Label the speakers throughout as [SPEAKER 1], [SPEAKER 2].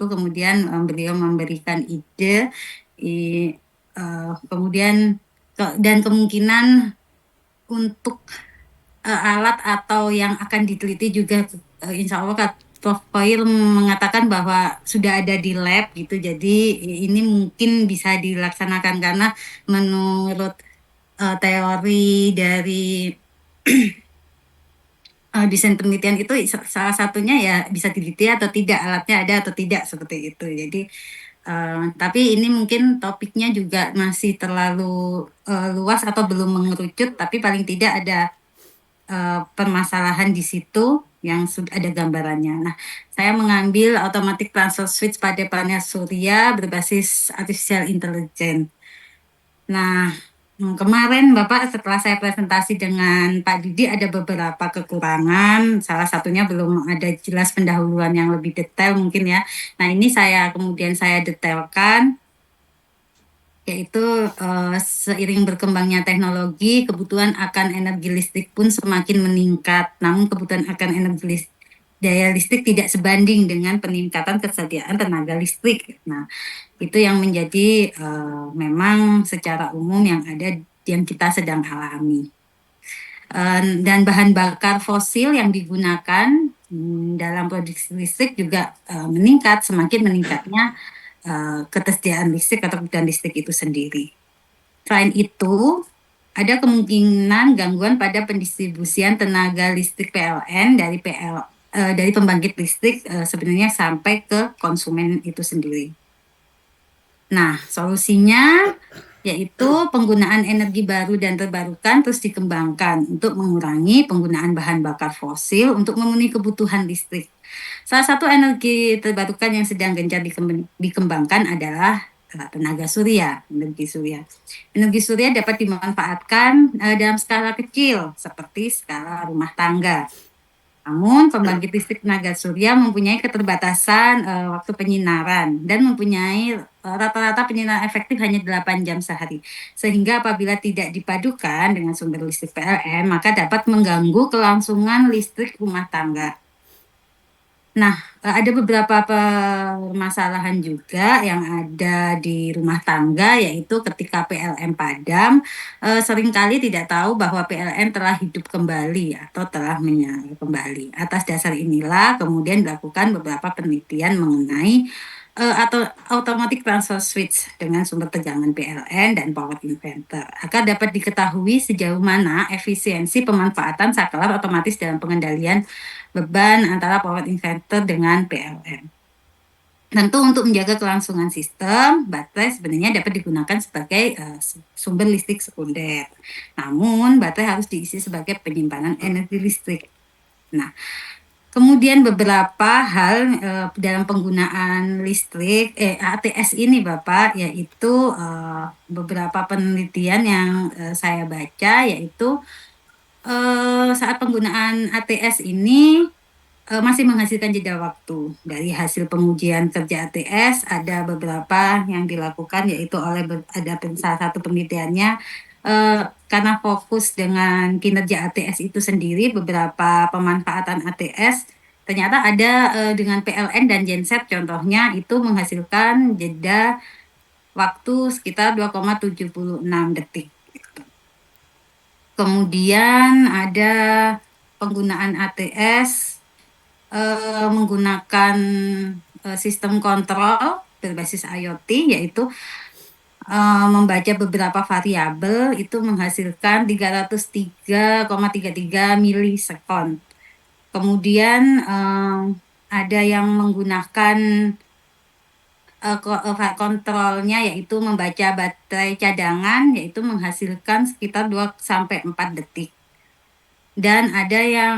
[SPEAKER 1] itu kemudian beliau memberikan ide, kemudian dan kemungkinan untuk alat atau yang akan diteliti juga, insya Allah Kak Prof. Koir mengatakan bahwa sudah ada di lab gitu, jadi ini mungkin bisa dilaksanakan karena menurut teori dari desain penelitian itu salah satunya ya bisa diteliti atau tidak, alatnya ada atau tidak seperti itu. Jadi tapi ini mungkin topiknya juga masih terlalu luas atau belum mengerucut, tapi paling tidak ada permasalahan di situ yang sudah ada gambarannya. Nah, saya mengambil automatic transfer switch pada panel surya berbasis artificial intelligence. Nah, kemarin Bapak setelah saya presentasi dengan Pak Didi ada beberapa kekurangan, salah satunya belum ada jelas pendahuluan yang lebih detail mungkin ya. Nah, ini kemudian saya detailkan, yaitu seiring berkembangnya teknologi, kebutuhan akan energi listrik pun semakin meningkat. Namun kebutuhan akan daya listrik tidak sebanding dengan peningkatan ketersediaan tenaga listrik. Nah, itu yang menjadi memang secara umum yang kita sedang alami. Dan bahan bakar fosil yang digunakan dalam produksi listrik juga meningkat, semakin meningkatnya ketersediaan listrik atau kebutuhan listrik itu sendiri. Selain itu, ada kemungkinan gangguan pada pendistribusian tenaga listrik PLN dari pembangkit listrik sebenarnya sampai ke konsumen itu sendiri. Nah, solusinya yaitu penggunaan energi baru dan terbarukan terus dikembangkan untuk mengurangi penggunaan bahan bakar fosil untuk memenuhi kebutuhan listrik. Salah satu energi terbarukan yang sedang gencar dikembangkan adalah tenaga surya, energi surya. Energi surya dapat dimanfaatkan dalam skala kecil seperti skala rumah tangga. Namun, pembangkit listrik tenaga surya mempunyai keterbatasan waktu penyinaran dan mempunyai rata-rata penyinaran efektif hanya 8 jam sehari. Sehingga apabila tidak dipadukan dengan sumber listrik PLN, maka dapat mengganggu kelangsungan listrik rumah tangga. Nah, ada beberapa permasalahan juga yang ada di rumah tangga, yaitu ketika PLN padam, seringkali tidak tahu bahwa PLN telah hidup kembali atau telah menyala kembali. Atas dasar inilah kemudian dilakukan beberapa penelitian mengenai atau automatic transfer switch dengan sumber tegangan PLN dan power inverter agar dapat diketahui sejauh mana efisiensi pemanfaatan saklar otomatis dalam pengendalian beban antara power inverter dengan PLN. Tentu untuk menjaga kelangsungan sistem, baterai sebenarnya dapat digunakan sebagai sumber listrik sekunder. Namun, baterai harus diisi sebagai penyimpanan energi listrik. Nah, kemudian beberapa hal dalam penggunaan listrik ATS ini Bapak, yaitu beberapa penelitian yang saya baca, yaitu saat penggunaan ATS ini masih menghasilkan jeda waktu. Dari hasil pengujian kerja ATS ada beberapa yang dilakukan, yaitu ada salah satu penelitiannya karena fokus dengan kinerja ATS itu sendiri, beberapa pemanfaatan ATS ternyata ada dengan PLN dan genset contohnya itu menghasilkan jeda waktu sekitar 2,76 detik. Kemudian ada penggunaan ATS menggunakan sistem kontrol berbasis IoT, yaitu membaca beberapa variabel itu menghasilkan 303,33 milisekon. Kemudian ada yang menggunakan kontrolnya yaitu membaca baterai cadangan, yaitu menghasilkan sekitar 2-4 detik. Dan ada yang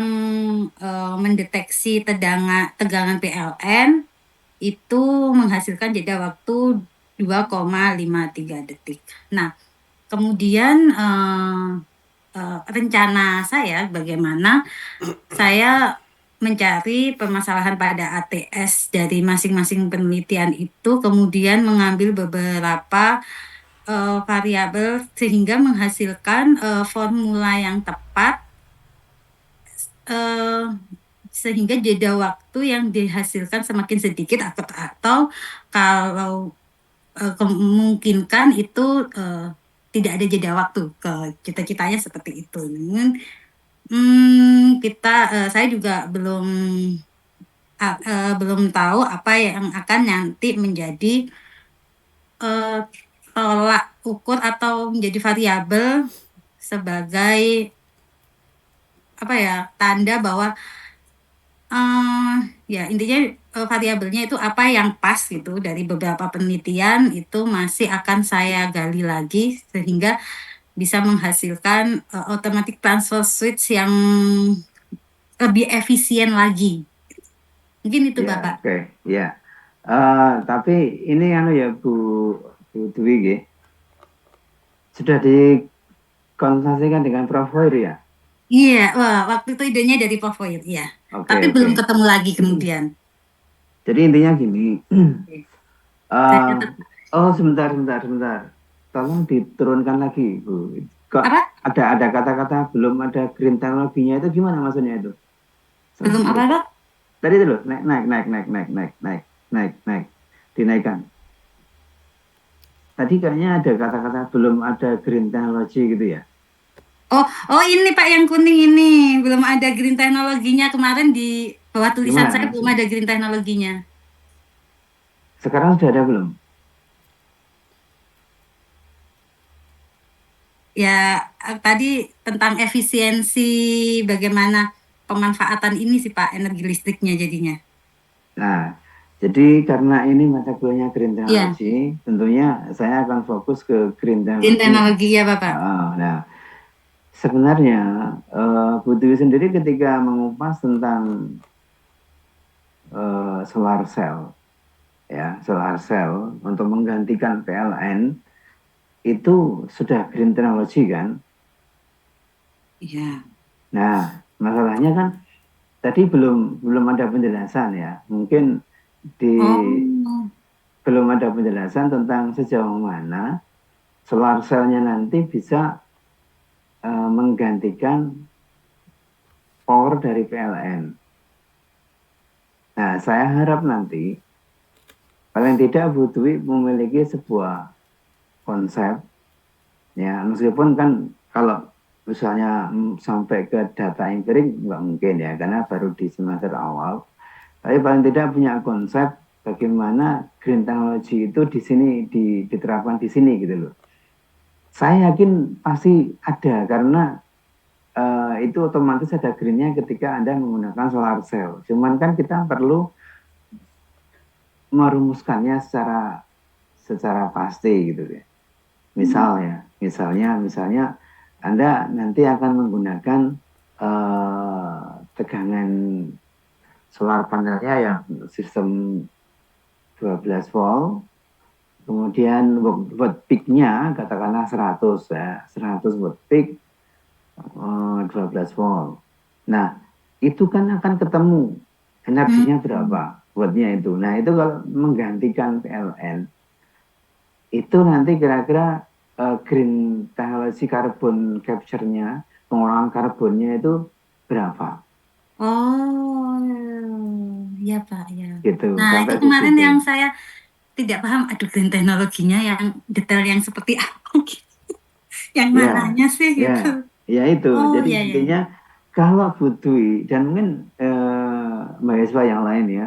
[SPEAKER 1] mendeteksi tegangan PLN itu menghasilkan jeda waktu 2,53 detik. Nah, kemudian rencana saya bagaimana saya mencari permasalahan pada ATS dari masing-masing penelitian itu, kemudian mengambil beberapa variabel sehingga menghasilkan formula yang tepat sehingga jeda waktu yang dihasilkan semakin sedikit, atau kalau kemungkinkan itu tidak ada jeda waktu ke cita-citanya seperti itu. Namun saya juga belum tahu apa yang akan nanti menjadi eh, tolak ukur atau menjadi variabel sebagai apa ya, tanda bahwa ya intinya variabelnya itu apa yang pas gitu. Dari beberapa penelitian itu masih akan saya gali lagi sehingga bisa menghasilkan automatic transfer switch yang lebih efisien lagi. Mungkin itu
[SPEAKER 2] Ya,
[SPEAKER 1] Bapak.
[SPEAKER 2] oke, ya. Tapi ini anu ya Bu Dwi, nggih. Sudah dikonsultasikan dengan Prof. Hoir ya?
[SPEAKER 1] Iya, wah, waktu itu idenya dari Pavoid, iya. Tapi
[SPEAKER 2] Oke,
[SPEAKER 1] belum
[SPEAKER 2] oke.
[SPEAKER 1] ketemu lagi kemudian.
[SPEAKER 2] Jadi intinya gini.
[SPEAKER 1] Oke. Saya
[SPEAKER 2] eh
[SPEAKER 1] catat.
[SPEAKER 2] oh, sebentar, sebentar, sebentar. Tolong diturunkan lagi, Bu. Kok
[SPEAKER 1] Apa?
[SPEAKER 2] ada kata-kata belum ada green teknologinya itu gimana maksudnya itu?
[SPEAKER 1] Belum apa, Pak?
[SPEAKER 2] Tadi itu loh, naik, naik, naik, naik, naik, naik, naik, naik, naik, dinaikkan. Tadi kayaknya ada kata-kata belum ada green technology gitu ya.
[SPEAKER 1] Oh, oh ini Pak yang kuning ini. Belum ada green teknologinya. Kemarin di bawah tulisan
[SPEAKER 2] Gimana
[SPEAKER 1] saya belum
[SPEAKER 2] maksudnya?
[SPEAKER 1] ada green teknologinya.
[SPEAKER 2] Sekarang sudah ada belum?
[SPEAKER 1] Ya, tadi tentang efisiensi bagaimana pemanfaatan ini sih Pak, energi listriknya jadinya.
[SPEAKER 2] Nah, jadi karena ini mata kuliahnya green
[SPEAKER 1] Iya,
[SPEAKER 2] technology, tentunya saya akan fokus ke green
[SPEAKER 1] green
[SPEAKER 2] technology.
[SPEAKER 1] teknologi ya Bapak.
[SPEAKER 2] Nah, sebenarnya Bu Dwi sendiri ketika mengupas tentang solar cell, ya, solar cell untuk menggantikan PLN itu sudah green technology kan?
[SPEAKER 1] Iya.
[SPEAKER 2] Nah, masalahnya kan tadi belum belum ada penjelasan ya. Mungkin di
[SPEAKER 1] Oh,
[SPEAKER 2] belum ada penjelasan tentang sejauh mana solar cell-nya nanti bisa menggantikan power dari PLN. Nah, saya harap nanti paling tidak Bu Dwi memiliki sebuah konsep ya, meskipun kan kalau misalnya sampai ke data empirik nggak mungkin ya, karena baru di semester awal. Tapi paling tidak punya konsep bagaimana green technology itu di sini diterapkan di sini gitu loh. Saya yakin pasti ada karena itu otomatis ada greennya ketika Anda menggunakan solar cell. Cuman kan kita perlu merumuskannya secara pasti gitu ya. Misalnya Anda nanti akan menggunakan tegangan solar panelnya yang sistem 12 volt, kemudian watt peak-nya katakanlah 100 ya, 100 watt peak, 12 volt. Nah, itu kan akan ketemu energinya
[SPEAKER 1] hmm.
[SPEAKER 2] berapa wattnya itu. Nah, itu kalau menggantikan PLN, itu nanti kira-kira green technology carbon capture-nya, pengurangan karbonnya itu berapa?
[SPEAKER 1] Oh, ya Pak, ya.
[SPEAKER 2] Gitu,
[SPEAKER 1] Nah, itu
[SPEAKER 2] sampai di
[SPEAKER 1] kemarin
[SPEAKER 2] situ.
[SPEAKER 1] yang saya tidak paham, aduh, green teknologinya yang detail yang seperti apa gitu. Yang
[SPEAKER 2] Ya,
[SPEAKER 1] mananya sih
[SPEAKER 2] ya,
[SPEAKER 1] gitu.
[SPEAKER 2] ya itu.
[SPEAKER 1] Oh,
[SPEAKER 2] Jadi
[SPEAKER 1] ya, ya, ya.
[SPEAKER 2] intinya kalau butuh dan mungkin mahasiswa yang lain ya,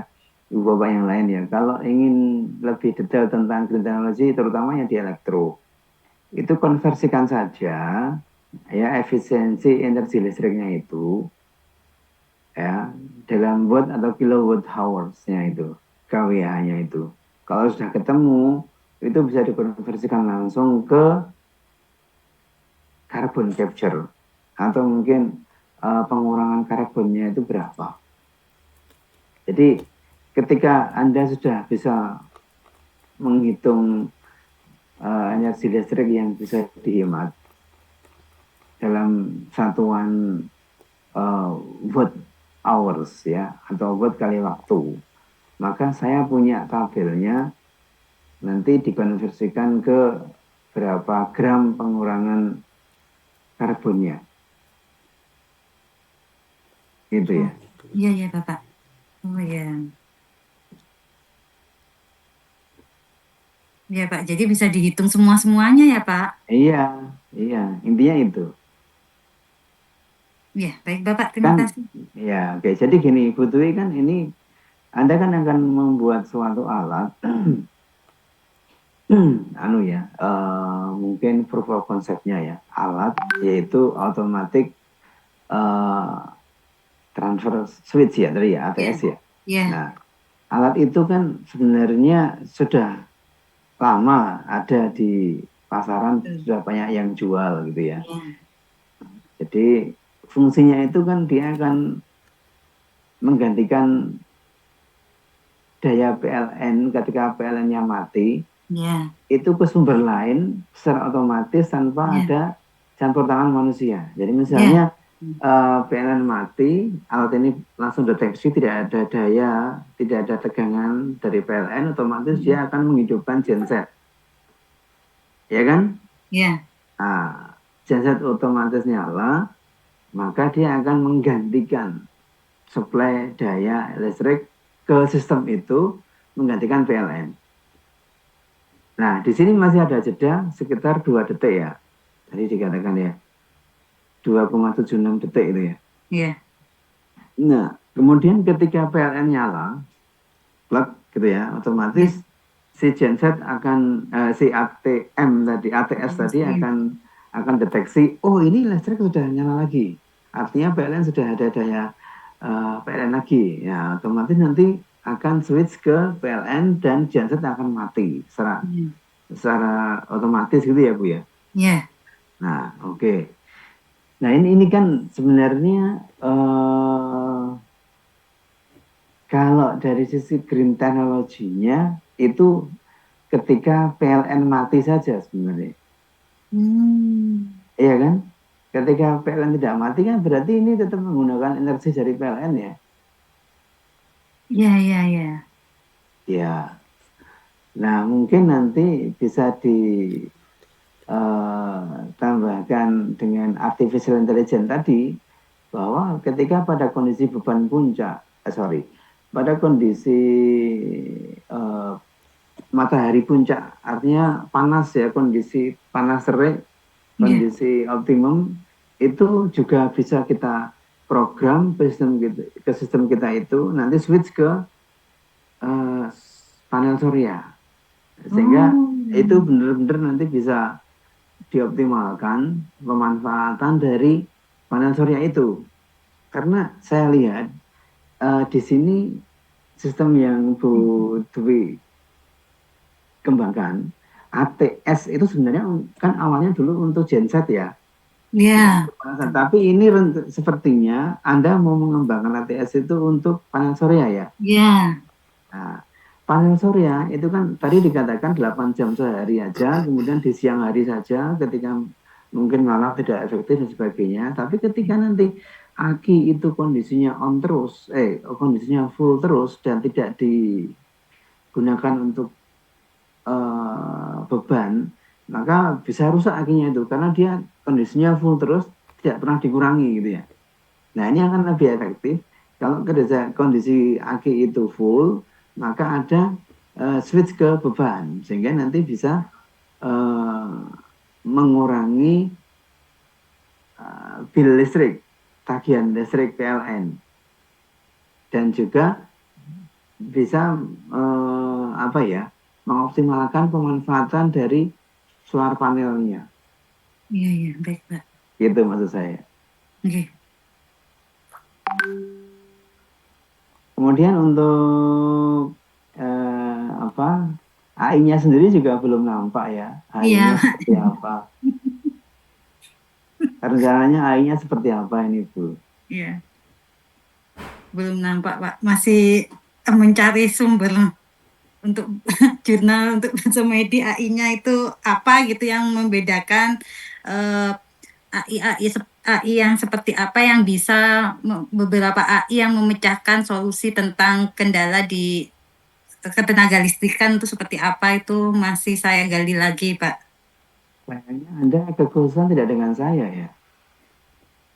[SPEAKER 2] ibu bapak yang lain ya, kalau ingin lebih detail tentang green technology, terutama yang di elektro, itu konversikan saja ya efisiensi energi listriknya itu ya dalam watt atau kilowatt hours-nya itu, kWh-nya itu. Kalau sudah ketemu, itu bisa dikonversikan langsung ke carbon capture atau mungkin pengurangan karbonnya itu berapa. Jadi ketika Anda sudah bisa menghitung energi listrik yang bisa dihemat dalam satuan uh, watt hours ya atau watt kali waktu, maka saya punya tabelnya nanti dikonversikan ke berapa gram pengurangan karbonnya gitu
[SPEAKER 1] Oh,
[SPEAKER 2] ya.
[SPEAKER 1] Iya ya Bapak. Oh ya. Ya Pak, jadi bisa dihitung semua-semuanya ya Pak.
[SPEAKER 2] Iya, iya, intinya itu.
[SPEAKER 1] Ya, baik Bapak, terima
[SPEAKER 2] Kan,
[SPEAKER 1] kasih.
[SPEAKER 2] ya, oke. Jadi gini, Ibu Dwi kan ini, Anda kan akan membuat suatu alat, anu ya, mungkin proof of concept-nya ya, alat yaitu automatic eh, transfer switch ya tadi ya, ATS
[SPEAKER 1] Ya,
[SPEAKER 2] ya.
[SPEAKER 1] ya,
[SPEAKER 2] Nah, alat itu kan sebenarnya sudah lama ada di pasaran,
[SPEAKER 1] betul.
[SPEAKER 2] sudah banyak yang jual gitu ya.
[SPEAKER 1] Ya,
[SPEAKER 2] Jadi fungsinya itu kan dia akan menggantikan daya PLN ketika PLN-nya mati
[SPEAKER 1] ya,
[SPEAKER 2] itu ke sumber lain secara otomatis tanpa
[SPEAKER 1] ya,
[SPEAKER 2] ada campur tangan manusia. Jadi misalnya
[SPEAKER 1] ya.
[SPEAKER 2] PLN mati, alat ini langsung deteksi tidak ada daya, tidak ada tegangan dari PLN, otomatis dia akan menghidupkan genset, ya kan?
[SPEAKER 1] Ya,
[SPEAKER 2] Nah, genset otomatis nyala, maka dia akan menggantikan suplai daya listrik ke sistem itu, menggantikan PLN. Nah, di sini masih ada jeda sekitar 2 detik ya. Tadi dikatakan ya, 2,76 detik itu ya.
[SPEAKER 1] ya,
[SPEAKER 2] Nah, kemudian ketika PLN nyala, plug gitu ya,
[SPEAKER 1] ya.
[SPEAKER 2] otomatis si genset akan si ATM tadi, ATS tadi akan deteksi, oh ini listrik sudah nyala lagi. Artinya PLN sudah ada daya PLN lagi. Ya, otomatis nanti akan switch ke PLN dan genset akan mati
[SPEAKER 1] Ya,
[SPEAKER 2] secara otomatis gitu ya Bu ya.
[SPEAKER 1] ya.
[SPEAKER 2] Nah, oke. Nah, ini kan sebenarnya kalau dari sisi green teknologinya itu ketika PLN mati saja sebenarnya.
[SPEAKER 1] Hmm.
[SPEAKER 2] Iya kan? Ketika PLN tidak mati kan berarti ini tetap menggunakan energi dari PLN ya.
[SPEAKER 1] Ya, ya, ya.
[SPEAKER 2] Ya. Nah, mungkin nanti bisa tambahkan dengan artificial intelligence tadi bahwa ketika pada kondisi beban puncak, sorry, pada kondisi eh, matahari puncak, artinya panas ya, kondisi panas terik,
[SPEAKER 1] Ya,
[SPEAKER 2] kondisi optimum, itu juga bisa kita program ke sistem kita itu nanti switch ke eh, panel surya. Sehingga
[SPEAKER 1] oh.
[SPEAKER 2] itu benar-benar nanti bisa dioptimalkan pemanfaatan dari panel surya itu. Karena saya lihat di sini sistem yang Bu Dwi kembangkan, ATS itu sebenarnya kan awalnya dulu untuk genset ya, bukan
[SPEAKER 1] Ya,
[SPEAKER 2] untuk panel. Tapi ini sepertinya Anda mau mengembangkan ATS itu untuk panel surya ya.
[SPEAKER 1] ya,
[SPEAKER 2] Nah, panel surya itu kan tadi dikatakan 8 jam sehari aja, kemudian di siang hari saja ketika mungkin malam tidak efektif dan sebagainya. Tapi ketika nanti aki itu kondisinya on terus, kondisinya full terus dan tidak digunakan untuk beban, maka bisa rusak akinya itu karena dia kondisinya full terus tidak pernah dikurangi gitu ya. Nah ini akan lebih efektif kalau kondisi aki itu full, maka ada switch ke beban sehingga nanti bisa uh, mengurangi bill listrik, tagihan listrik PLN dan juga bisa apa ya mengoptimalkan pemanfaatan dari solar panelnya.
[SPEAKER 1] ya, ya, baik Pak.
[SPEAKER 2] Gitu maksud saya.
[SPEAKER 1] Oke.
[SPEAKER 2] Kemudian untuk apa AI-nya sendiri juga belum nampak ya. AI-nya
[SPEAKER 1] Iya,
[SPEAKER 2] seperti apa? Rencananya AI-nya seperti apa ini Bu?
[SPEAKER 1] iya, belum nampak Pak. Masih mencari sumber untuk jurnal untuk semedi AI-nya itu apa gitu yang membedakan eh, AI yang seperti apa yang bisa beberapa AI yang memecahkan solusi tentang kendala di ketenaga listrikan itu seperti apa itu masih saya gali lagi Pak.
[SPEAKER 2] Kayaknya Anda kekhususan tidak dengan saya ya.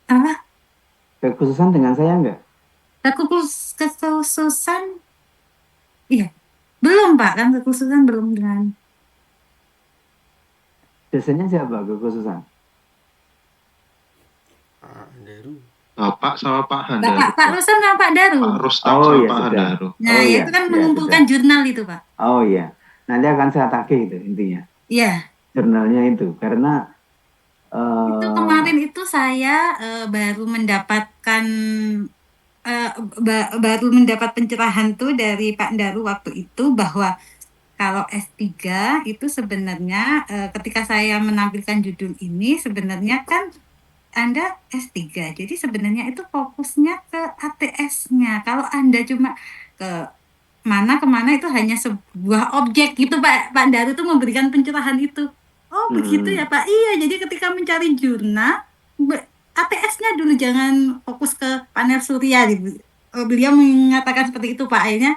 [SPEAKER 1] Apa?
[SPEAKER 2] Kekhususan dengan saya enggak?
[SPEAKER 1] Kekhususan, iya, belum Pak, kan kekhususan belum dengan
[SPEAKER 2] Biasanya siapa kekhususan?
[SPEAKER 3] Pak Daru.
[SPEAKER 4] Bapak sama Pak
[SPEAKER 1] Bapak
[SPEAKER 4] Handaru.
[SPEAKER 1] Pak Rustam sama Pak Daru.
[SPEAKER 4] Pak Rustam
[SPEAKER 2] Oh
[SPEAKER 4] sama
[SPEAKER 2] ya
[SPEAKER 4] Pak
[SPEAKER 2] sudah.
[SPEAKER 4] Handaru.
[SPEAKER 1] Nah,
[SPEAKER 2] Oh
[SPEAKER 1] ya
[SPEAKER 2] ya,
[SPEAKER 1] itu kan
[SPEAKER 2] ya
[SPEAKER 1] mengumpulkan
[SPEAKER 2] sudah.
[SPEAKER 1] jurnal itu Pak.
[SPEAKER 2] Oh iya. Nanti akan saya tagih itu intinya.
[SPEAKER 1] Iya,
[SPEAKER 2] Jurnalnya itu karena
[SPEAKER 1] itu
[SPEAKER 2] eh
[SPEAKER 1] kemarin itu saya baru mendapatkan baru mendapat pencerahan tuh dari Pak Daru waktu itu bahwa kalau S3 itu sebenarnya ketika saya menampilkan judul ini sebenarnya kan Anda S3. Jadi sebenarnya itu fokusnya ke ATS-nya. Kalau Anda cuma ke mana kemana itu hanya sebuah objek gitu Pak Daru tuh memberikan pencerahan itu. Oh begitu ya Pak. Iya, jadi ketika mencari jurnal ATS-nya dulu jangan fokus ke panel surya gitu. Beliau mengatakan seperti itu Pak. Akhirnya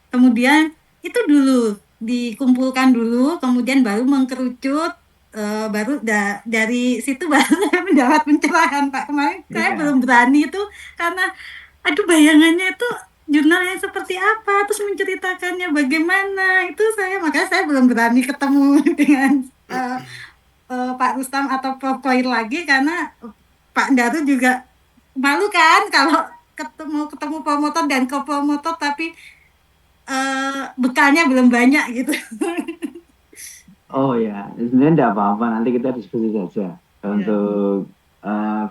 [SPEAKER 1] kemudian itu dulu dikumpulkan dulu, kemudian baru mengkerucut, baru dari situ baru saya mendapat pencerahan Pak. Kemarin saya
[SPEAKER 2] ya.
[SPEAKER 1] belum berani itu karena aduh bayangannya itu jurnal yang seperti apa, terus menceritakannya bagaimana, itu makanya saya belum berani ketemu dengan eh, Pak Rustam atau Prof. Koir lagi karena Pak Daru juga malu kan kalau ketemu promotor dan co-promotor tapi bekalnya belum banyak gitu.
[SPEAKER 2] Oh ya, sebenarnya tidak apa-apa. Nanti kita diskusi saja untuk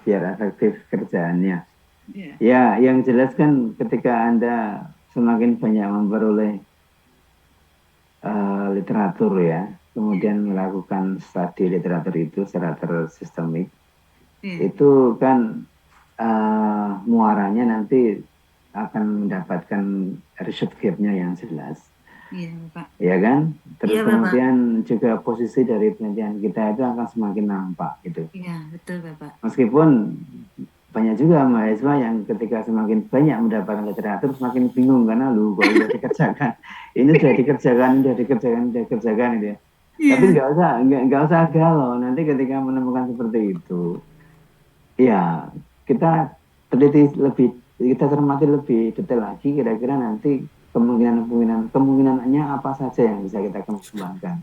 [SPEAKER 2] biar efektif kerjaannya.
[SPEAKER 1] Iya.
[SPEAKER 2] Ya, yang jelas kan ketika Anda semakin banyak memperoleh literatur ya, kemudian melakukan studi literatur itu secara tersistemik, itu kan muaranya nanti akan mendapatkan research gap-nya yang jelas.
[SPEAKER 1] Iya, Pak.
[SPEAKER 2] Ya kan? Terus
[SPEAKER 1] Iya, Bapak.
[SPEAKER 2] kemudian juga posisi dari penelitian kita itu akan semakin nampak gitu.
[SPEAKER 1] Iya, betul Bapak.
[SPEAKER 2] Meskipun banyak juga mahasiswa yang ketika semakin banyak mendapatkan literatur semakin bingung karena lu kok udah dikerjakan, ini sudah dikerjakan gitu ya. Tapi nggak usah galau nanti ketika menemukan seperti itu, ya kita teliti lebih, kita cermati lebih detail lagi kira-kira nanti kemungkinannya apa saja yang bisa kita kembangkan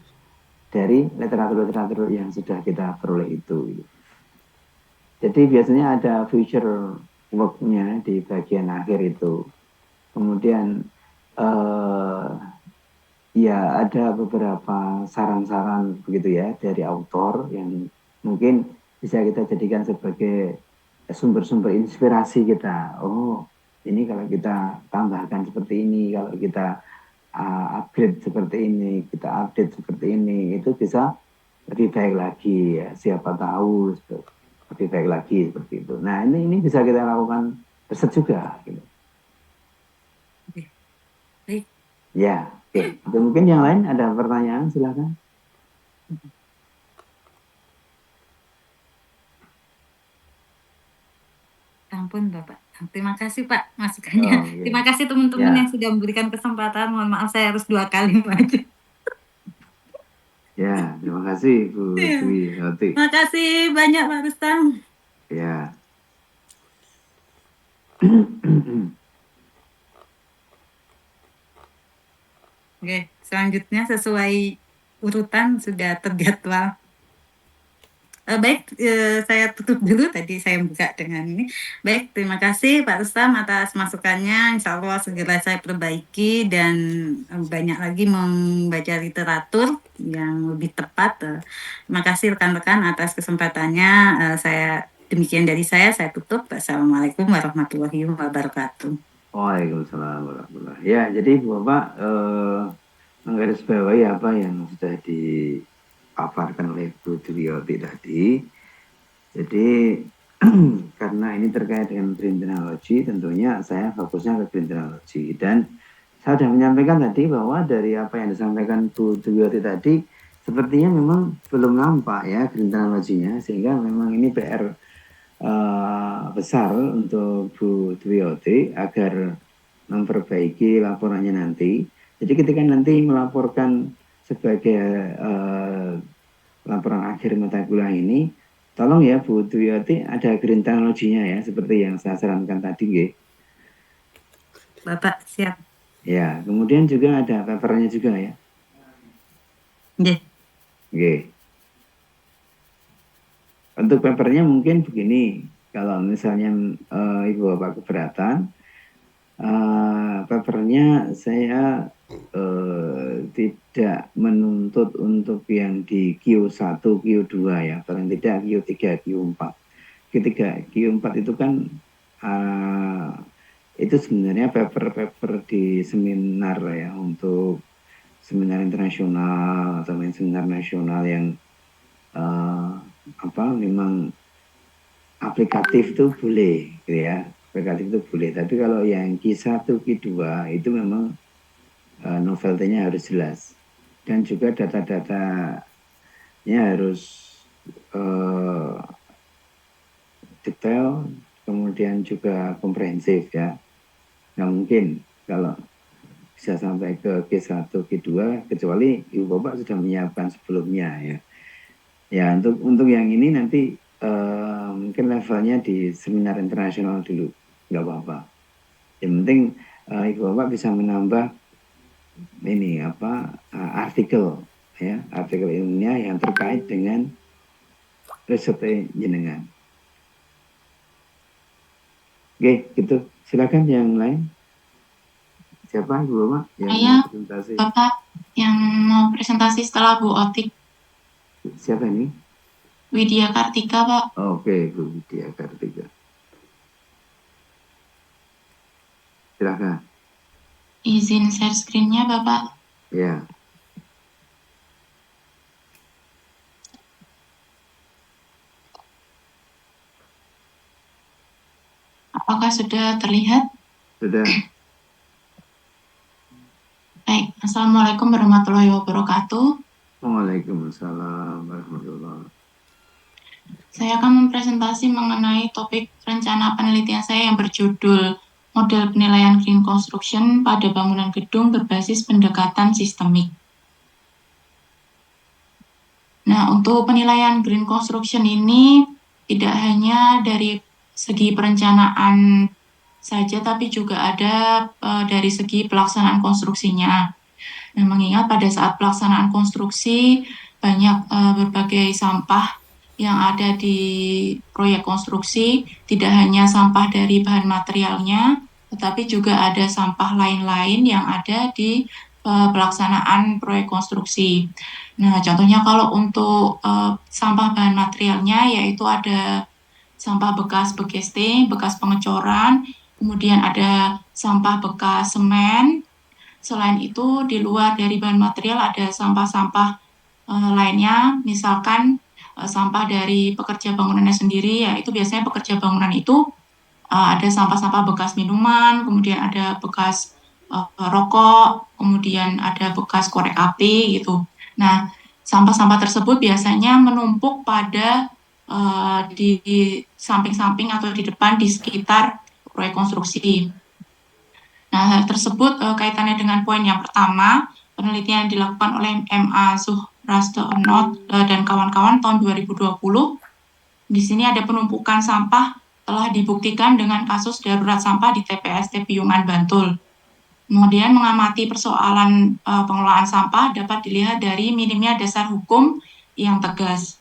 [SPEAKER 2] dari literatur yang sudah kita peroleh itu. Jadi biasanya ada future work-nya di bagian akhir itu. Kemudian ya ada beberapa saran-saran begitu ya dari autor yang mungkin bisa kita jadikan sebagai sumber-sumber inspirasi kita. Oh, ini kalau kita tambahkan seperti ini, kalau kita upgrade seperti ini, kita update seperti ini, itu bisa lebih baik lagi ya. Siapa tahu lebih baik lagi seperti itu. Nah, ini bisa kita lakukan riset juga gitu.
[SPEAKER 1] Baik.
[SPEAKER 2] Ya, oke. Mungkin yang lain ada pertanyaan, silakan.
[SPEAKER 1] Ampun Bapak. Terima kasih Pak masukannya.
[SPEAKER 2] Oh, iya.
[SPEAKER 1] Terima kasih teman-teman
[SPEAKER 2] Ya.
[SPEAKER 1] yang sudah memberikan kesempatan. Mohon maaf saya harus 2 kali maju.
[SPEAKER 2] Ya, terima kasih Bu Dwi Hoti.
[SPEAKER 1] Terima kasih banyak Pak Rustam.
[SPEAKER 2] Ya.
[SPEAKER 1] Oke, selanjutnya sesuai urutan sudah terjadwal. Baik, saya tutup dulu. Tadi saya buka dengan ini. Baik, terima kasih Pak Rustam atas masukannya. Insya Allah segera saya perbaiki dan banyak lagi membaca literatur yang lebih tepat. Terima kasih rekan-rekan atas kesempatannya. Demikian dari saya tutup. Assalamualaikum warahmatullahi wabarakatuh.
[SPEAKER 2] Waalaikumsalam warahmatullahi wabarakatuh. Ya, jadi Bapak menggarisbawahi apa yang sudah dipaparkan oleh Bu Dwiyoti tadi. Jadi karena ini terkait dengan green technology, tentunya saya fokusnya ke green technology. Dan saya sudah menyampaikan tadi bahwa dari apa yang disampaikan Bu Dwiyoti tadi, sepertinya memang belum nampak ya green technology-nya, sehingga memang ini PR besar untuk Bu Dwiyoti agar memperbaiki laporannya nanti. Jadi ketika nanti melaporkan sebagai laporan akhir mata kuliah ini, tolong ya Bu Dwiyoti ada green technology-nya ya, seperti yang saya sarankan tadi.
[SPEAKER 1] Bapak. Siap.
[SPEAKER 2] Ya, kemudian juga ada papernya juga ya.
[SPEAKER 1] Nggih.
[SPEAKER 2] Oke. Untuk papernya mungkin begini, kalau misalnya Ibu Bapak keberatan, papernya saya tidak menuntut untuk yang di Q1, Q2 ya, paling tidak Q3, Q4. Q4 itu kan itu sebenarnya paper-paper di seminar ya, untuk seminar internasional atau seminar nasional yang memang aplikatif itu boleh gitu ya, aplikatif itu boleh, tapi kalau yang Q1, Q2 itu memang novelty-nya harus jelas, dan juga data-datanya harus uh, detail, kemudian juga komprehensif ya. Nggak mungkin kalau bisa sampai ke Q1, Q2 kecuali Ibu Bapak sudah menyiapkan sebelumnya ya. Ya, untuk yang ini nanti mungkin levelnya di seminar internasional dulu, nggak apa-apa. Yang penting Ibu Bapak bisa menambah ini artikel ya, artikel ilmiah yang terkait dengan riset jenengan. Oke, gitu. Silakan yang lain. Siapa Ibu Bapak yang
[SPEAKER 3] Saya
[SPEAKER 2] mau presentasi?
[SPEAKER 3] Bapak yang mau presentasi setelah Bu Otik.
[SPEAKER 2] Siapa ini?
[SPEAKER 3] Widya Kartika, Pak.
[SPEAKER 2] Oke, Bu Widya Kartika. Silakan.
[SPEAKER 3] Izin share screen-nya, Bapak.
[SPEAKER 2] Ya.
[SPEAKER 3] Apakah sudah terlihat?
[SPEAKER 2] Sudah.
[SPEAKER 3] Baik, Assalamualaikum warahmatullahi wabarakatuh.
[SPEAKER 2] Waalaikumsalam warahmatullahi wabarakatuh.
[SPEAKER 3] Saya akan mempresentasi mengenai topik rencana penelitian saya yang berjudul Model Penilaian Green Construction pada Bangunan Gedung Berbasis Pendekatan Sistemik. Nah, untuk penilaian green construction ini tidak hanya dari segi perencanaan saja, tapi juga ada dari segi pelaksanaan konstruksinya. Nah, mengingat pada saat pelaksanaan konstruksi banyak berbagai sampah yang ada di proyek konstruksi, tidak hanya sampah dari bahan materialnya, tetapi juga ada sampah lain-lain yang ada di pelaksanaan proyek konstruksi. Nah, contohnya kalau untuk sampah bahan materialnya, yaitu ada sampah bekas BGST, bekas pengecoran, kemudian ada sampah bekas semen. Selain itu, di luar dari bahan material ada sampah-sampah lainnya, misalkan sampah dari pekerja bangunannya sendiri, yaitu biasanya pekerja bangunan itu ada sampah-sampah bekas minuman, kemudian ada bekas rokok, kemudian ada bekas korek api gitu. Nah, sampah-sampah tersebut biasanya menumpuk pada di samping-samping atau di depan di sekitar proyek konstruksi. Nah, hal tersebut kaitannya dengan poin yang pertama, penelitian yang dilakukan oleh MA Suhrasto dan kawan-kawan tahun 2020. Di sini ada penumpukan sampah telah dibuktikan dengan kasus darurat sampah di TPST Piungan, Bantul. Kemudian mengamati persoalan pengelolaan sampah dapat dilihat dari minimnya dasar hukum yang tegas.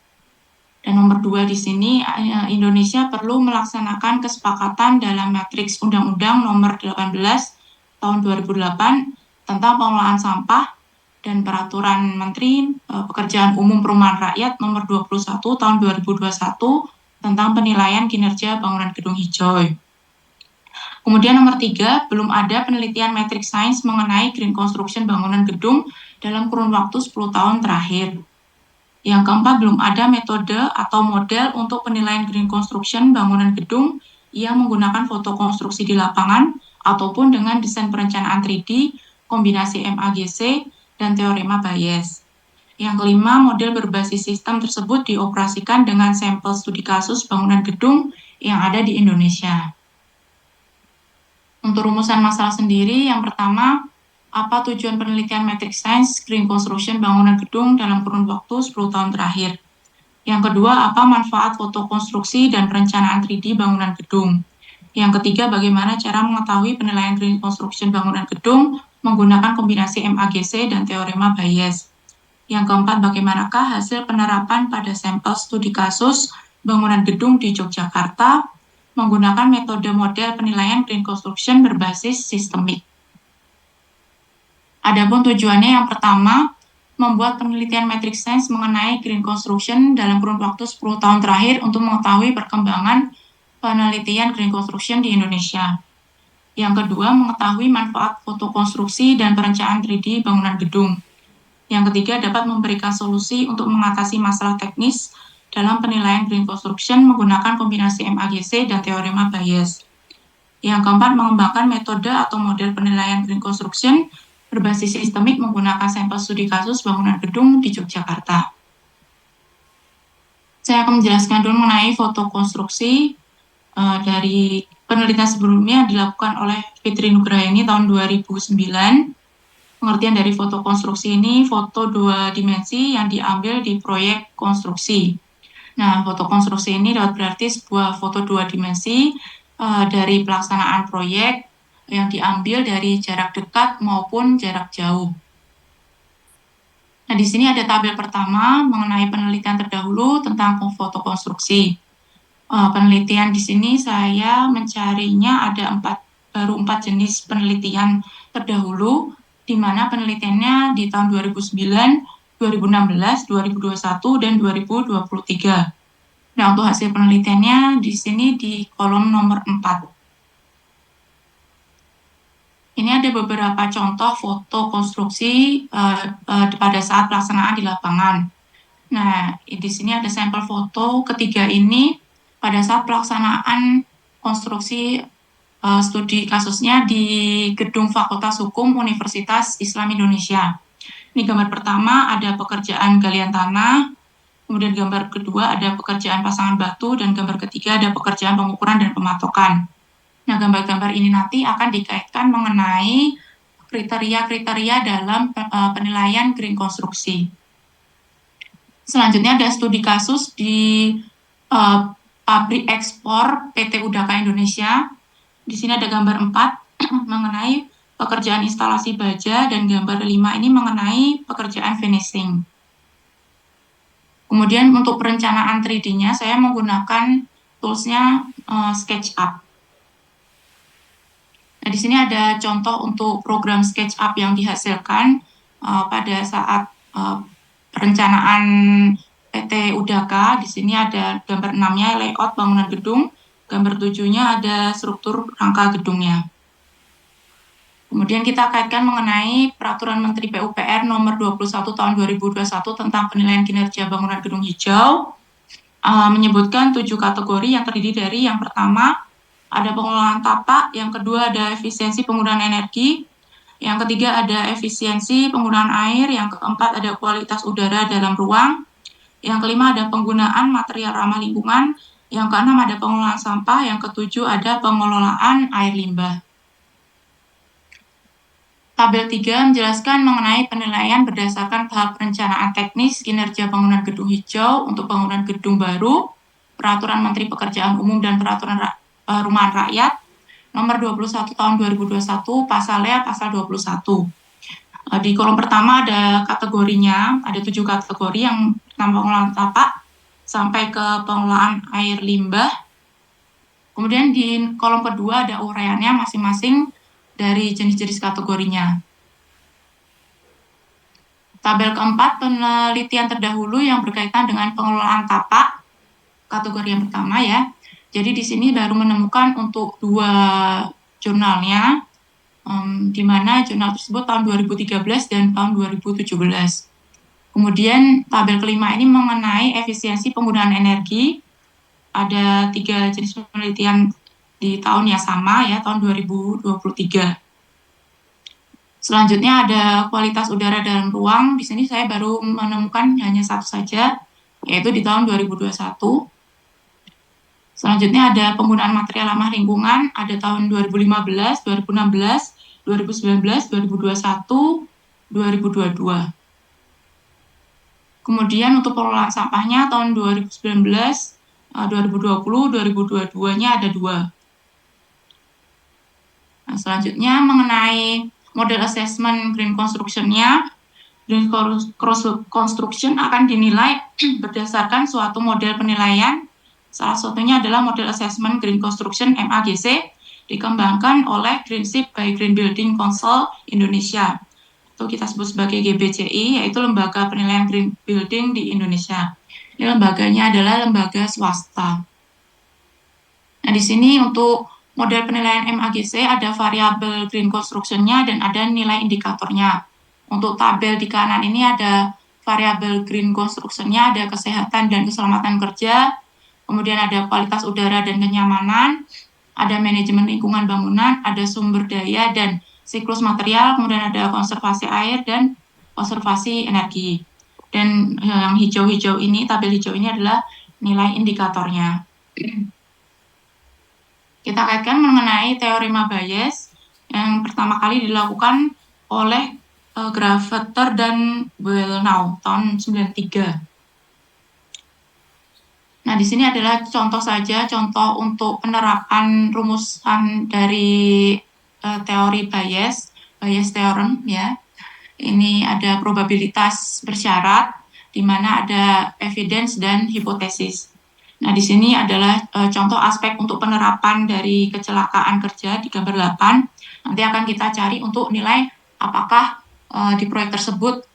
[SPEAKER 3] Dan nomor 2 di sini, Indonesia perlu melaksanakan kesepakatan dalam matriks Undang-Undang nomor 18 tahun 2008 tentang pengelolaan sampah dan Peraturan Menteri Pekerjaan Umum Perumahan Rakyat nomor 21 tahun 2021 tentang penilaian kinerja bangunan gedung hijau. Kemudian nomor 3, belum ada penelitian matrix science mengenai green construction bangunan gedung dalam kurun waktu 10 tahun terakhir. Yang keempat, belum ada metode atau model untuk penilaian green construction bangunan gedung yang menggunakan foto konstruksi di lapangan ataupun dengan desain perencanaan 3D, kombinasi MAGC, dan teorema Bayes. Yang kelima, model berbasis sistem tersebut dioperasikan dengan sampel studi kasus bangunan gedung yang ada di Indonesia. Untuk rumusan masalah sendiri, yang pertama, apa tujuan penelitian matrix science green construction bangunan gedung dalam kurun waktu 10 tahun terakhir? Yang kedua, apa manfaat foto konstruksi dan perencanaan 3D bangunan gedung? Yang ketiga, bagaimana cara mengetahui penilaian green construction bangunan gedung menggunakan kombinasi MAGC dan teorema Bayes. Yang keempat, bagaimanakah hasil penerapan pada sampel studi kasus bangunan gedung di Yogyakarta menggunakan metode model penilaian green construction berbasis sistemik. Adapun tujuannya yang pertama, membuat penelitian matrix science mengenai green construction dalam kurun waktu 10 tahun terakhir untuk mengetahui perkembangan penelitian green construction di Indonesia. Yang kedua, mengetahui manfaat foto konstruksi dan perencanaan 3D bangunan gedung. Yang ketiga, dapat memberikan solusi untuk mengatasi masalah teknis dalam penilaian green construction menggunakan kombinasi MAGC dan teorema Bayes. Yang keempat, mengembangkan metode atau model penilaian green construction berbasis sistemik menggunakan sampel studi kasus bangunan gedung di Yogyakarta. Saya akan menjelaskan dulu mengenai foto konstruksi dari penelitian sebelumnya dilakukan oleh Fitri Nugraheni tahun 2009. Pengertian dari foto konstruksi ini foto 2 dimensi yang diambil di proyek konstruksi. Nah, foto konstruksi ini dapat berarti sebuah foto 2 dimensi dari pelaksanaan proyek yang diambil dari jarak dekat maupun jarak jauh. Nah, di sini ada tabel pertama mengenai penelitian terdahulu tentang foto konstruksi. Penelitian di sini saya mencarinya ada baru 4 jenis penelitian terdahulu, di mana penelitiannya di tahun 2009, 2016, 2021, dan 2023. Nah, untuk hasil penelitiannya di sini di kolom nomor 4. Ini ada beberapa contoh foto konstruksi pada saat pelaksanaan di lapangan. Nah, di sini ada sampel foto ketiga ini pada saat pelaksanaan konstruksi studi kasusnya di Gedung Fakultas Hukum Universitas Islam Indonesia. Ini gambar pertama ada pekerjaan galian tanah, kemudian gambar kedua ada pekerjaan pasangan batu, dan gambar ketiga ada pekerjaan pengukuran dan pematokan. Nah, gambar-gambar ini nanti akan dikaitkan mengenai kriteria-kriteria dalam penilaian green konstruksi. Selanjutnya ada studi kasus di pabrik ekspor PT Udaka Indonesia. Di sini ada gambar 4 mengenai pekerjaan instalasi baja, dan gambar 5 ini mengenai pekerjaan finishing. Kemudian untuk perencanaan 3D-nya saya menggunakan toolsnya SketchUp. Nah, di sini ada contoh untuk program SketchUp yang dihasilkan pada saat perencanaan PT Udaka. Di sini ada gambar 6-nya layout bangunan gedung, gambar 7-nya ada struktur rangka gedungnya. Kemudian kita kaitkan mengenai Peraturan Menteri PUPR nomor 21 tahun 2021 tentang penilaian kinerja bangunan gedung hijau, menyebutkan 7 kategori yang terdiri dari yang pertama ada pengelolaan tapak, yang kedua ada efisiensi penggunaan energi, yang ketiga ada efisiensi penggunaan air, yang keempat ada kualitas udara dalam ruang, yang kelima ada penggunaan material ramah lingkungan, yang keenam ada pengelolaan sampah, yang ketujuh ada pengelolaan air limbah. Tabel 3 menjelaskan mengenai penilaian berdasarkan tahap perencanaan teknis kinerja bangunan gedung hijau untuk bangunan gedung baru, Peraturan Menteri Pekerjaan Umum dan Peraturan Rumahan Rakyat nomor 21 tahun 2021, pasalnya pasal 21. Di kolom pertama ada kategorinya, ada 7 kategori, yang pertama pengelolaan tapak sampai ke pengelolaan air limbah. Kemudian di kolom kedua ada uraiannya masing-masing dari jenis-jenis kategorinya. Tabel keempat, penelitian terdahulu yang berkaitan dengan pengelolaan tapak, kategori yang pertama ya. Jadi di sini baru menemukan untuk 2 jurnalnya, di mana jurnal tersebut tahun 2013 dan tahun 2017. Kemudian tabel kelima ini mengenai efisiensi penggunaan energi. Ada 3 jenis penelitian di tahun yang sama ya, tahun 2023. Selanjutnya ada kualitas udara dalam ruang. Di sini saya baru menemukan hanya 1 saja, yaitu di tahun 2021. Selanjutnya ada penggunaan material ramah lingkungan, ada tahun 2015, 2016, 2019, 2021, 2022. Kemudian untuk pengelolaan sampahnya tahun 2019, 2020, 2022-nya ada 2. Nah, selanjutnya mengenai model assessment green construction-nya, green construction akan dinilai berdasarkan suatu model penilaian. Salah satunya adalah model assessment green construction MAGC dikembangkan oleh Greenship by Green Building Council Indonesia. Itu kita sebut sebagai GBCI, yaitu Lembaga Penilaian Green Building di Indonesia. Ini lembaganya adalah lembaga swasta. Nah, di sini untuk model penilaian MAGC ada variabel green construction-nya dan ada nilai indikatornya. Untuk tabel di kanan ini ada variabel green construction-nya, ada kesehatan dan keselamatan kerja, kemudian ada kualitas udara dan kenyamanan, ada manajemen lingkungan bangunan, ada sumber daya dan siklus material, kemudian ada konservasi air dan konservasi energi. Dan yang hijau-hijau ini, tabel hijau ini adalah nilai indikatornya. Kita kaitkan mengenai teorema bias yang pertama kali dilakukan oleh Gravater dan Wellnow tahun 93. Nah, di sini adalah contoh saja, contoh untuk penerapan rumusan dari teori bias theorem ya. Ini ada probabilitas bersyarat, di mana ada evidence dan hipotesis. Nah, di sini adalah contoh aspek untuk penerapan dari kecelakaan kerja di gambar 8. Nanti akan kita cari untuk nilai apakah di proyek tersebut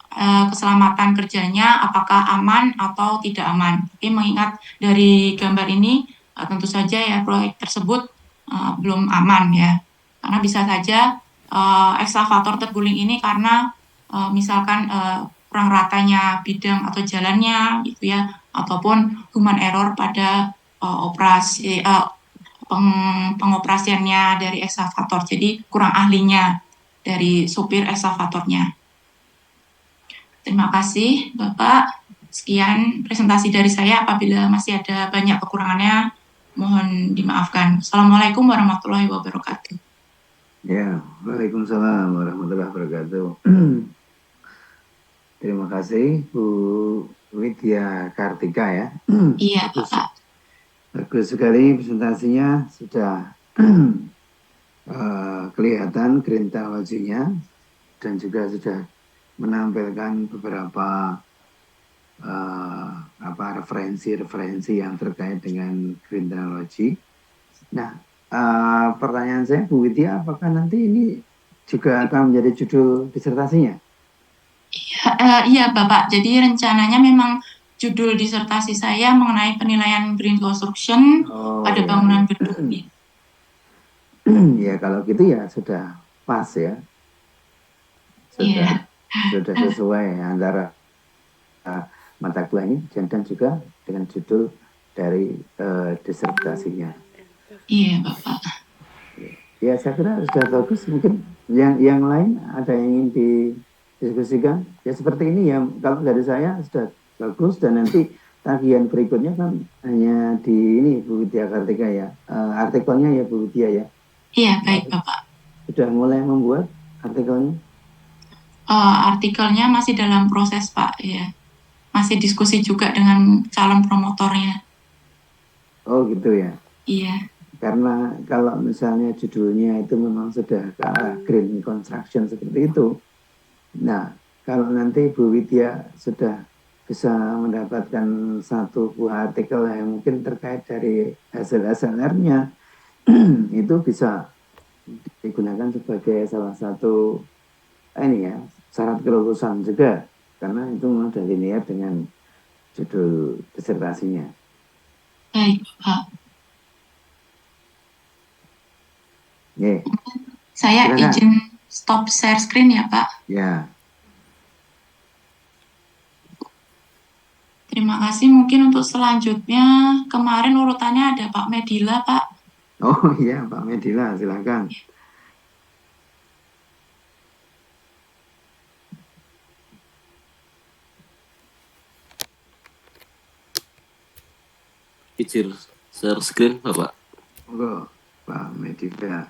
[SPEAKER 3] keselamatan kerjanya apakah aman atau tidak aman. Tapi mengingat dari gambar ini tentu saja ya proyek tersebut belum aman ya. Karena bisa saja ekskavator terguling ini karena misalkan kurang ratanya bidang atau jalannya gitu ya, ataupun human error pada pengoperasiannya dari ekskavator. Jadi kurang ahlinya dari supir ekskavatornya. Terima kasih Bapak. Sekian presentasi dari saya. Apabila masih ada banyak kekurangannya, mohon dimaafkan. Assalamualaikum warahmatullahi wabarakatuh.
[SPEAKER 2] Ya, waalaikumsalam warahmatullahi wabarakatuh. Terima kasih Bu Widya Kartika ya.
[SPEAKER 3] Iya
[SPEAKER 2] Bagus,
[SPEAKER 3] Bapak.
[SPEAKER 2] bagus sekali presentasinya, sudah kelihatan green technology-nya dan juga sudah menampilkan beberapa referensi yang terkait dengan green technology. Nah, pertanyaan saya Bu Widya, apakah nanti ini juga akan menjadi judul disertasinya?
[SPEAKER 3] Iya Bapak, jadi rencananya memang judul disertasi saya mengenai penilaian green construction pada
[SPEAKER 2] ya,
[SPEAKER 3] bangunan
[SPEAKER 2] ya.
[SPEAKER 3] gedung.
[SPEAKER 2] Ya kalau gitu ya sudah pas ya,
[SPEAKER 3] Iya,
[SPEAKER 2] sudah sesuai antara mata kuliahnya dan juga dengan judul dari disertasinya.
[SPEAKER 3] iya Bapak.
[SPEAKER 2] Ya saya kira sudah bagus. Mungkin yang lain ada yang ingin didiskusikan ya seperti ini ya. Kalau dari saya sudah bagus dan nanti tagihan berikutnya kan hanya di ini Bu Widya Kartika ya, artikelnya ya Bu Widya ya.
[SPEAKER 3] Iya baik Bapak.
[SPEAKER 2] Sudah mulai membuat artikelnya?
[SPEAKER 3] Artikelnya masih dalam proses Pak, ya. Masih diskusi juga dengan calon promotornya.
[SPEAKER 2] Oh gitu ya.
[SPEAKER 3] Iya.
[SPEAKER 2] Karena kalau misalnya judulnya itu memang sudah ke arah green construction seperti itu. Nah, kalau nanti Bu Widya sudah bisa mendapatkan satu buah artikel yang mungkin terkait dari hasil SLR-nya, itu bisa digunakan sebagai salah satu ini ya syarat kelulusan juga, karena itu memang sudah linear dengan judul disertasinya.
[SPEAKER 3] Baik Pak.
[SPEAKER 2] Yeah.
[SPEAKER 3] Saya
[SPEAKER 2] Silakan.
[SPEAKER 3] izin stop share screen ya Pak.
[SPEAKER 2] Ya.
[SPEAKER 3] Terima kasih. Mungkin untuk selanjutnya, kemarin urutannya ada Pak Medila, Pak.
[SPEAKER 2] Oh iya, Pak Medila, silakan.
[SPEAKER 4] Izin share screen, Bapak.
[SPEAKER 2] Monggo, Pak Medila.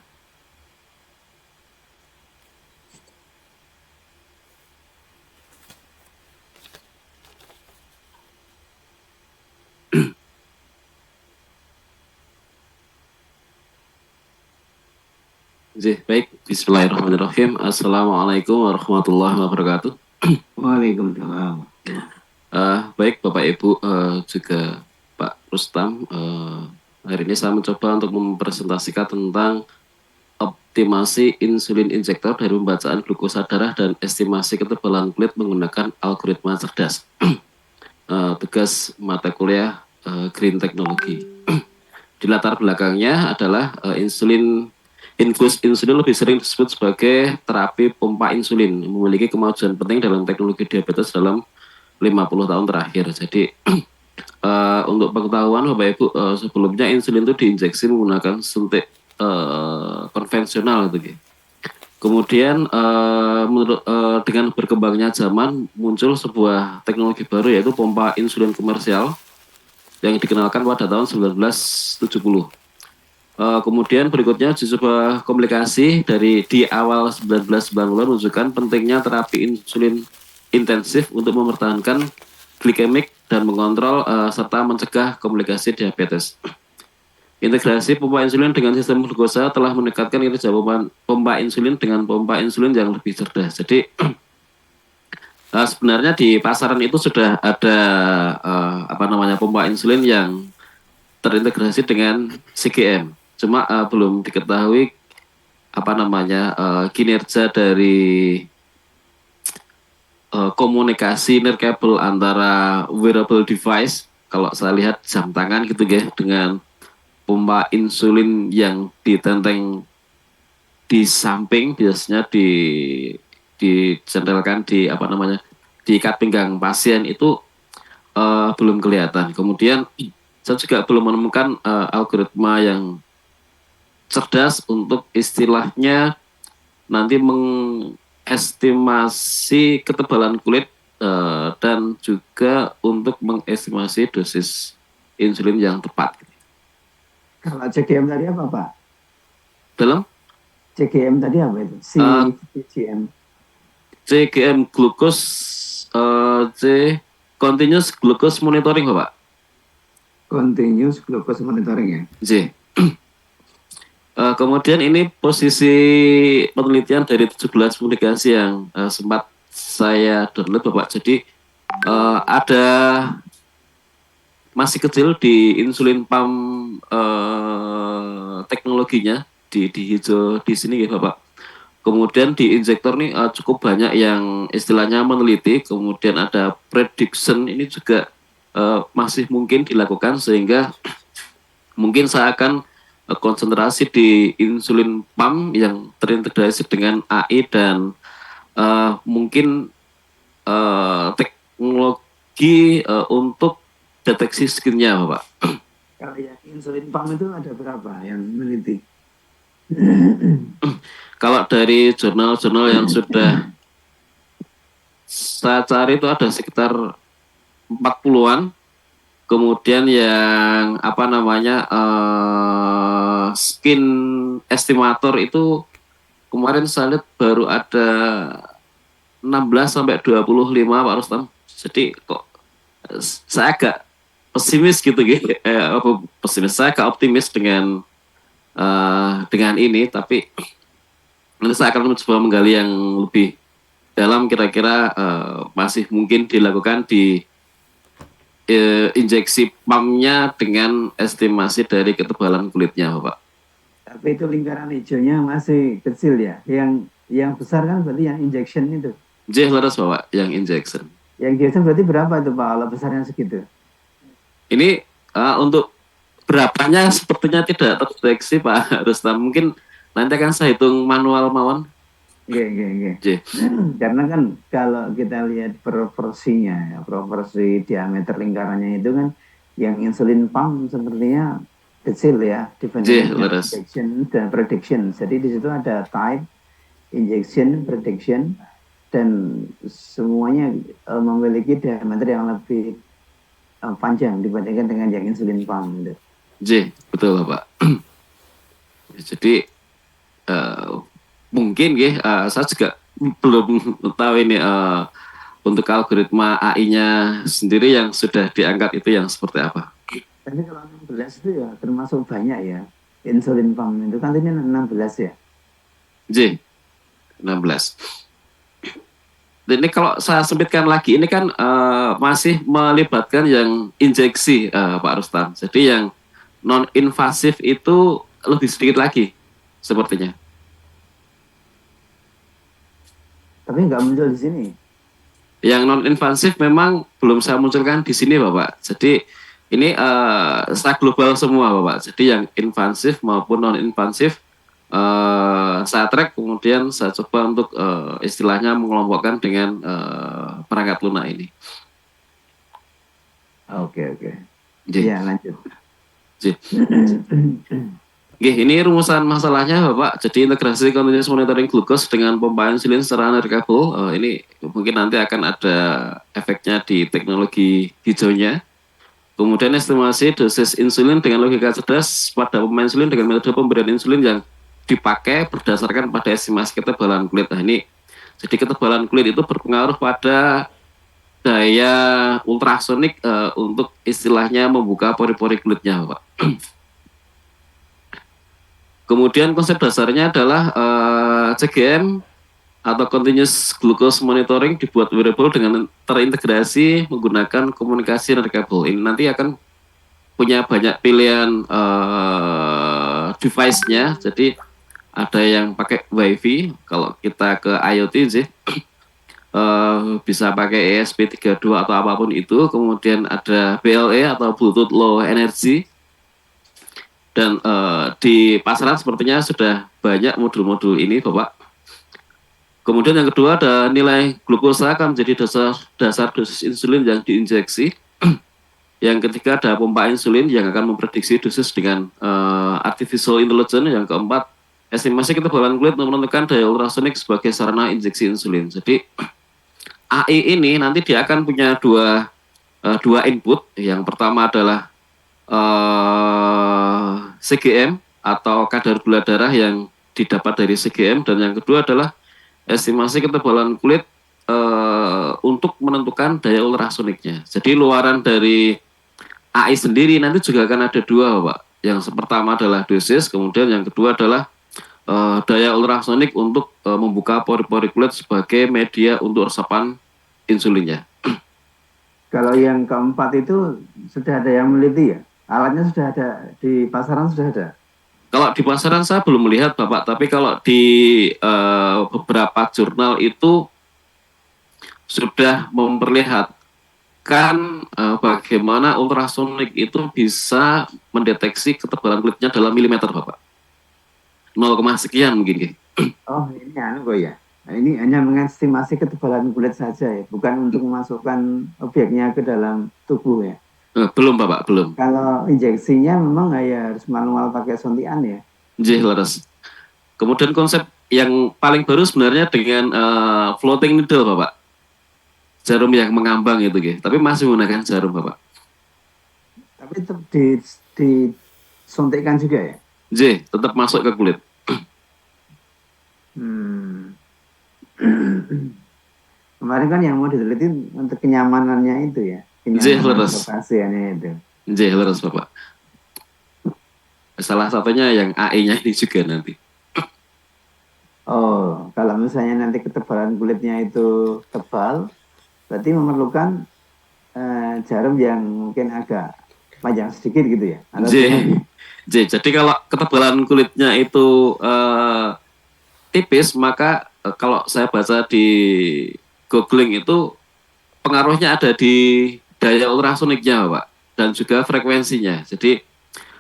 [SPEAKER 4] Baik. Bismillahirrahmanirrahim. Assalamualaikum warahmatullahi wabarakatuh.
[SPEAKER 2] Waalaikumsalam.
[SPEAKER 4] Baik Bapak Ibu, juga Pak Rustam. Hari ini saya mencoba untuk mempresentasikan tentang optimasi insulin injektor dari pembacaan glukosa darah dan estimasi ketebalan kulit menggunakan algoritma cerdas. Tugas mata kuliah Green Technology. Di latar belakangnya adalah infus insulin lebih sering disebut sebagai terapi pompa insulin, memiliki kemajuan penting dalam teknologi diabetes dalam 50 tahun terakhir. Jadi untuk pengetahuan Bapak Ibu, sebelumnya insulin itu diinjeksi menggunakan suntik konvensional gitu. Kemudian dengan berkembangnya zaman muncul sebuah teknologi baru yaitu pompa insulin komersial yang dikenalkan pada tahun 1970. Kemudian berikutnya sebuah komplikasi di awal 1990 menunjukkan pentingnya terapi insulin intensif untuk mempertahankan glikemik dan mengontrol serta mencegah komplikasi diabetes. Integrasi pompa insulin dengan sistem glukosa telah meningkatkan kinerja pompa insulin dengan pompa insulin yang lebih cerdas. Jadi sebenarnya di pasaran itu sudah ada pompa insulin yang terintegrasi dengan CGM. Cuma belum diketahui kinerja dari komunikasi nirkabel antara wearable device, kalau saya lihat jam tangan gitu ya, dengan pompa insulin yang ditenteng di samping, biasanya dicentelkan di ikat pinggang pasien itu belum kelihatan. Kemudian saya juga belum menemukan algoritma yang cerdas untuk istilahnya nanti mengestimasi ketebalan kulit dan juga untuk mengestimasi dosis insulin yang tepat.
[SPEAKER 2] Kalau CGM tadi apa, Pak?
[SPEAKER 4] Dalam
[SPEAKER 2] CGM tadi apa itu? CGM.
[SPEAKER 4] CGM continuous glucose monitoring, Bapak.
[SPEAKER 2] Continuous glucose monitoring ya.
[SPEAKER 4] Kemudian ini posisi penelitian dari 17 publikasi yang sempat saya download, Bapak. Jadi ada masih kecil di insulin pump teknologinya di hijau di sini ya Bapak. Kemudian di injektor nih cukup banyak yang istilahnya meneliti. Kemudian ada prediction, ini juga masih mungkin dilakukan, sehingga mungkin saya akan konsentrasi di insulin pump yang terintegrasi dengan AI dan mungkin teknologi untuk deteksi skinnya, Bapak.
[SPEAKER 2] Kalau yang insulin pump itu ada berapa yang meneliti?
[SPEAKER 4] Kalau dari jurnal-jurnal yang sudah saya cari itu ada sekitar 40-an. Kemudian yang skin estimator itu kemarin saya lihat baru ada 16 sampai 25, Pak Rustam. Jadi kok saya agak pesimis gitu saya agak optimis dengan ini, tapi nanti saya akan mencoba menggali yang lebih dalam, kira-kira masih mungkin dilakukan di injeksi pumpnya dengan estimasi dari ketebalan kulitnya, Bapak.
[SPEAKER 2] Tapi itu lingkaran hijaunya masih kecil ya. Yang besar kan berarti yang injection itu.
[SPEAKER 4] Laras, Bapak, yang injection.
[SPEAKER 2] Yang injection berarti berapa itu, Pak, kalau besarnya segitu?
[SPEAKER 4] Ini untuk berapanya sepertinya tidak terdeteksi, Pak Rustam. Mungkin nanti akan saya hitung manual mawon.
[SPEAKER 2] Iya. Karena kan kalau kita lihat proporsinya, ya, proporsi diameter lingkarannya itu kan yang insulin pump sepertinya kecil ya dibandingkan injection dan prediction. Jadi di situ ada type, injection, prediction, dan semuanya memiliki diameter yang lebih panjang dibandingkan dengan yang insulin pump. Gitu.
[SPEAKER 4] Betul, Pak. Jadi mungkin saya juga belum tahu ini untuk algoritma AI-nya sendiri yang sudah diangkat itu yang seperti apa.
[SPEAKER 2] Tapi kalau 16 itu ya termasuk banyak ya. Insulin pump itu kan ini 16 ya.
[SPEAKER 4] J 16. Dan ini kalau saya sempitkan lagi, ini kan masih melibatkan yang injeksi, Pak Rustam. Jadi yang non-invasif itu lebih sedikit lagi, sepertinya.
[SPEAKER 2] Tapi nggak muncul di sini.
[SPEAKER 4] Yang non-invasif memang belum saya munculkan di sini, Bapak. Jadi ini saya global semua, Bapak. Jadi yang invasif maupun non-invasif saya track, kemudian saya coba untuk istilahnya mengelompokkan dengan perangkat lunak ini.
[SPEAKER 2] Oke.
[SPEAKER 4] J.
[SPEAKER 2] Ya, lanjut.
[SPEAKER 4] J. Oke, ini rumusan masalahnya, Bapak. Jadi integrasi continuous monitoring glucose dengan pompa insulin secara nirkabel. Ini mungkin nanti akan ada efeknya di teknologi hijaunya. Kemudian estimasi dosis insulin dengan logika cerdas pada pompa insulin dengan metode pemberian insulin yang dipakai berdasarkan pada estimasi ketebalan kulit. Nah, ini jadi ketebalan kulit itu berpengaruh pada daya ultrasonik untuk istilahnya membuka pori-pori kulitnya, Bapak. Kemudian konsep dasarnya adalah CGM atau Continuous Glucose Monitoring dibuat wearable dengan terintegrasi menggunakan komunikasi nirkabel. Ini nanti akan punya banyak pilihan device-nya. Jadi ada yang pakai WiFi, kalau kita ke IoT sih bisa pakai ESP32 atau apapun itu. Kemudian ada BLE atau Bluetooth Low Energy. Dan di pasaran sepertinya sudah banyak modul-modul ini, Bapak. Kemudian yang kedua ada nilai glukosa akan menjadi dasar dosis insulin yang diinjeksi. Yang ketiga ada pompa insulin yang akan memprediksi dosis dengan artificial intelligence. Yang keempat, estimasi ketebalan kulit menentukan daya ultrasonik sebagai sarana injeksi insulin. Jadi AI ini nanti dia akan punya dua input. Yang pertama adalah CGM atau kadar gula darah yang didapat dari CGM, dan yang kedua adalah estimasi ketebalan kulit untuk menentukan daya ultrasoniknya. Jadi luaran dari AI sendiri nanti juga akan ada dua, Pak. Yang pertama adalah dosis, kemudian yang kedua adalah daya ultrasonik untuk membuka pori-pori kulit sebagai media untuk resapan insulinnya.
[SPEAKER 2] Kalau yang keempat itu sudah ada yang meneliti ya? Alatnya sudah ada, di pasaran sudah ada?
[SPEAKER 4] Kalau di pasaran saya belum melihat, Bapak, tapi kalau di beberapa jurnal itu sudah memperlihatkan bagaimana ultrasonik itu bisa mendeteksi ketebalan kulitnya dalam milimeter, Bapak. 0, sekian mungkin.
[SPEAKER 2] Oh, ini kok ya. Nah, ini hanya mengestimasi ketebalan kulit saja ya, bukan untuk memasukkan objeknya ke dalam tubuh ya.
[SPEAKER 4] Belum, Bapak, belum.
[SPEAKER 2] Kalau injeksinya memang ya harus manual pakai suntikan ya.
[SPEAKER 4] Laras. Kemudian konsep yang paling baru sebenarnya dengan floating needle, Bapak. Jarum yang mengambang itu, tapi masih menggunakan jarum, Bapak.
[SPEAKER 2] Tapi tetap disuntikkan juga ya?
[SPEAKER 4] Tetap masuk ke kulit.
[SPEAKER 2] Kemarin kan yang mau diteliti untuk kenyamanannya itu ya. Kenyamanan pasiennya itu.
[SPEAKER 4] Laras, Bapak. Salah satunya yang AI-nya ini juga nanti.
[SPEAKER 2] Oh, kalau misalnya nanti ketebalan kulitnya itu tebal, berarti memerlukan jarum yang mungkin agak panjang sedikit gitu ya?
[SPEAKER 4] Jadi kalau ketebalan kulitnya itu tipis, maka kalau saya baca di googling itu pengaruhnya ada di daya ultrasoniknya, Pak, dan juga frekuensinya. Jadi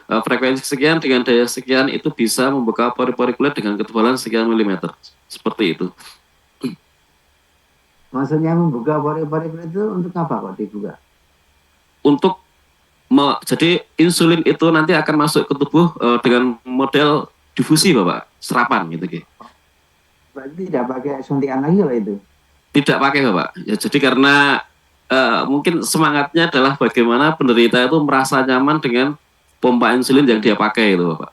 [SPEAKER 4] frekuensi sekian dengan daya sekian itu bisa membuka pori-pori kulit dengan ketebalan sekian milimeter. Seperti itu.
[SPEAKER 2] Maksudnya membuka pori-pori kulit itu untuk apa kok dibuka?
[SPEAKER 4] Untuk jadi insulin itu nanti akan masuk ke tubuh dengan model difusi, Bapak, serapan gitu.
[SPEAKER 2] Berarti tidak pakai suntikan lagi kalau itu? Tidak
[SPEAKER 4] pakai, Bapak. Ya, jadi karena mungkin semangatnya adalah bagaimana penderita itu merasa nyaman dengan pompa insulin yang dia pakai itu, Bapak.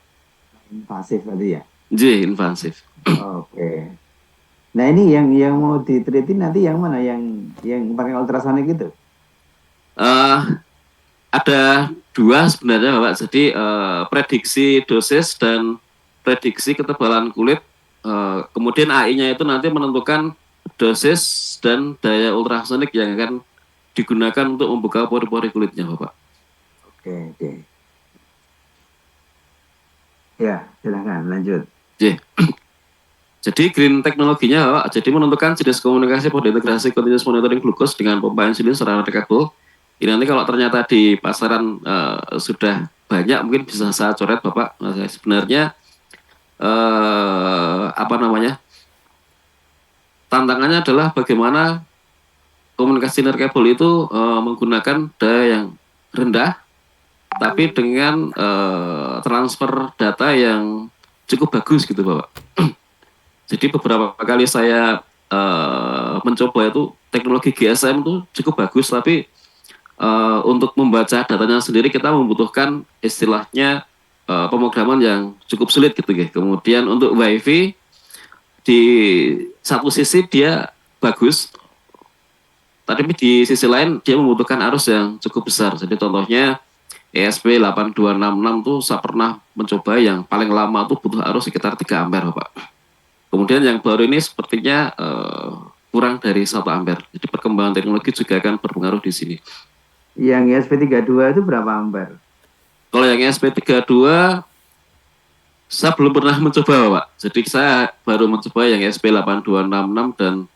[SPEAKER 2] Invasif berarti ya?
[SPEAKER 4] Invasif.
[SPEAKER 2] Oke. Nah ini yang mau diteliti nanti yang mana? Yang pakai ultrasonik itu?
[SPEAKER 4] Ada dua sebenarnya, Bapak. Jadi prediksi dosis dan prediksi ketebalan kulit Kemudian AI-nya itu nanti menentukan dosis dan daya ultrasonik yang akan digunakan untuk membuka pori-pori kulitnya, Bapak.
[SPEAKER 2] Oke. Ya, silakan lanjut.
[SPEAKER 4] Oke. Jadi green teknologinya, Bapak, jadi menentukan jenis komunikasi pada integrasi continuous monitoring glukos dengan pompa insulin secara rekabel. Ini nanti kalau ternyata di pasaran sudah banyak, mungkin bisa saya coret, Bapak. Sebenarnya apa namanya? Tantangannya adalah bagaimana komunikasi nirkabel itu menggunakan daya yang rendah, tapi dengan transfer data yang cukup bagus gitu, Bapak. Jadi beberapa kali saya mencoba itu teknologi GSM itu cukup bagus, tapi untuk membaca datanya sendiri kita membutuhkan istilahnya pemrograman yang cukup sulit gitu, ya. Kemudian untuk WiFi di satu sisi dia bagus, tapi di sisi lain dia membutuhkan arus yang cukup besar. Jadi contohnya ESP8266 tuh saya pernah mencoba yang paling lama tuh butuh arus sekitar 3 ampere, Pak. Kemudian yang baru ini sepertinya kurang dari 1 ampere. Jadi perkembangan teknologi juga akan berpengaruh di sini.
[SPEAKER 2] Yang ESP32 itu berapa ampere?
[SPEAKER 4] Kalau yang ESP32 saya belum pernah mencoba, Pak. Jadi saya baru mencoba yang ESP8266 dan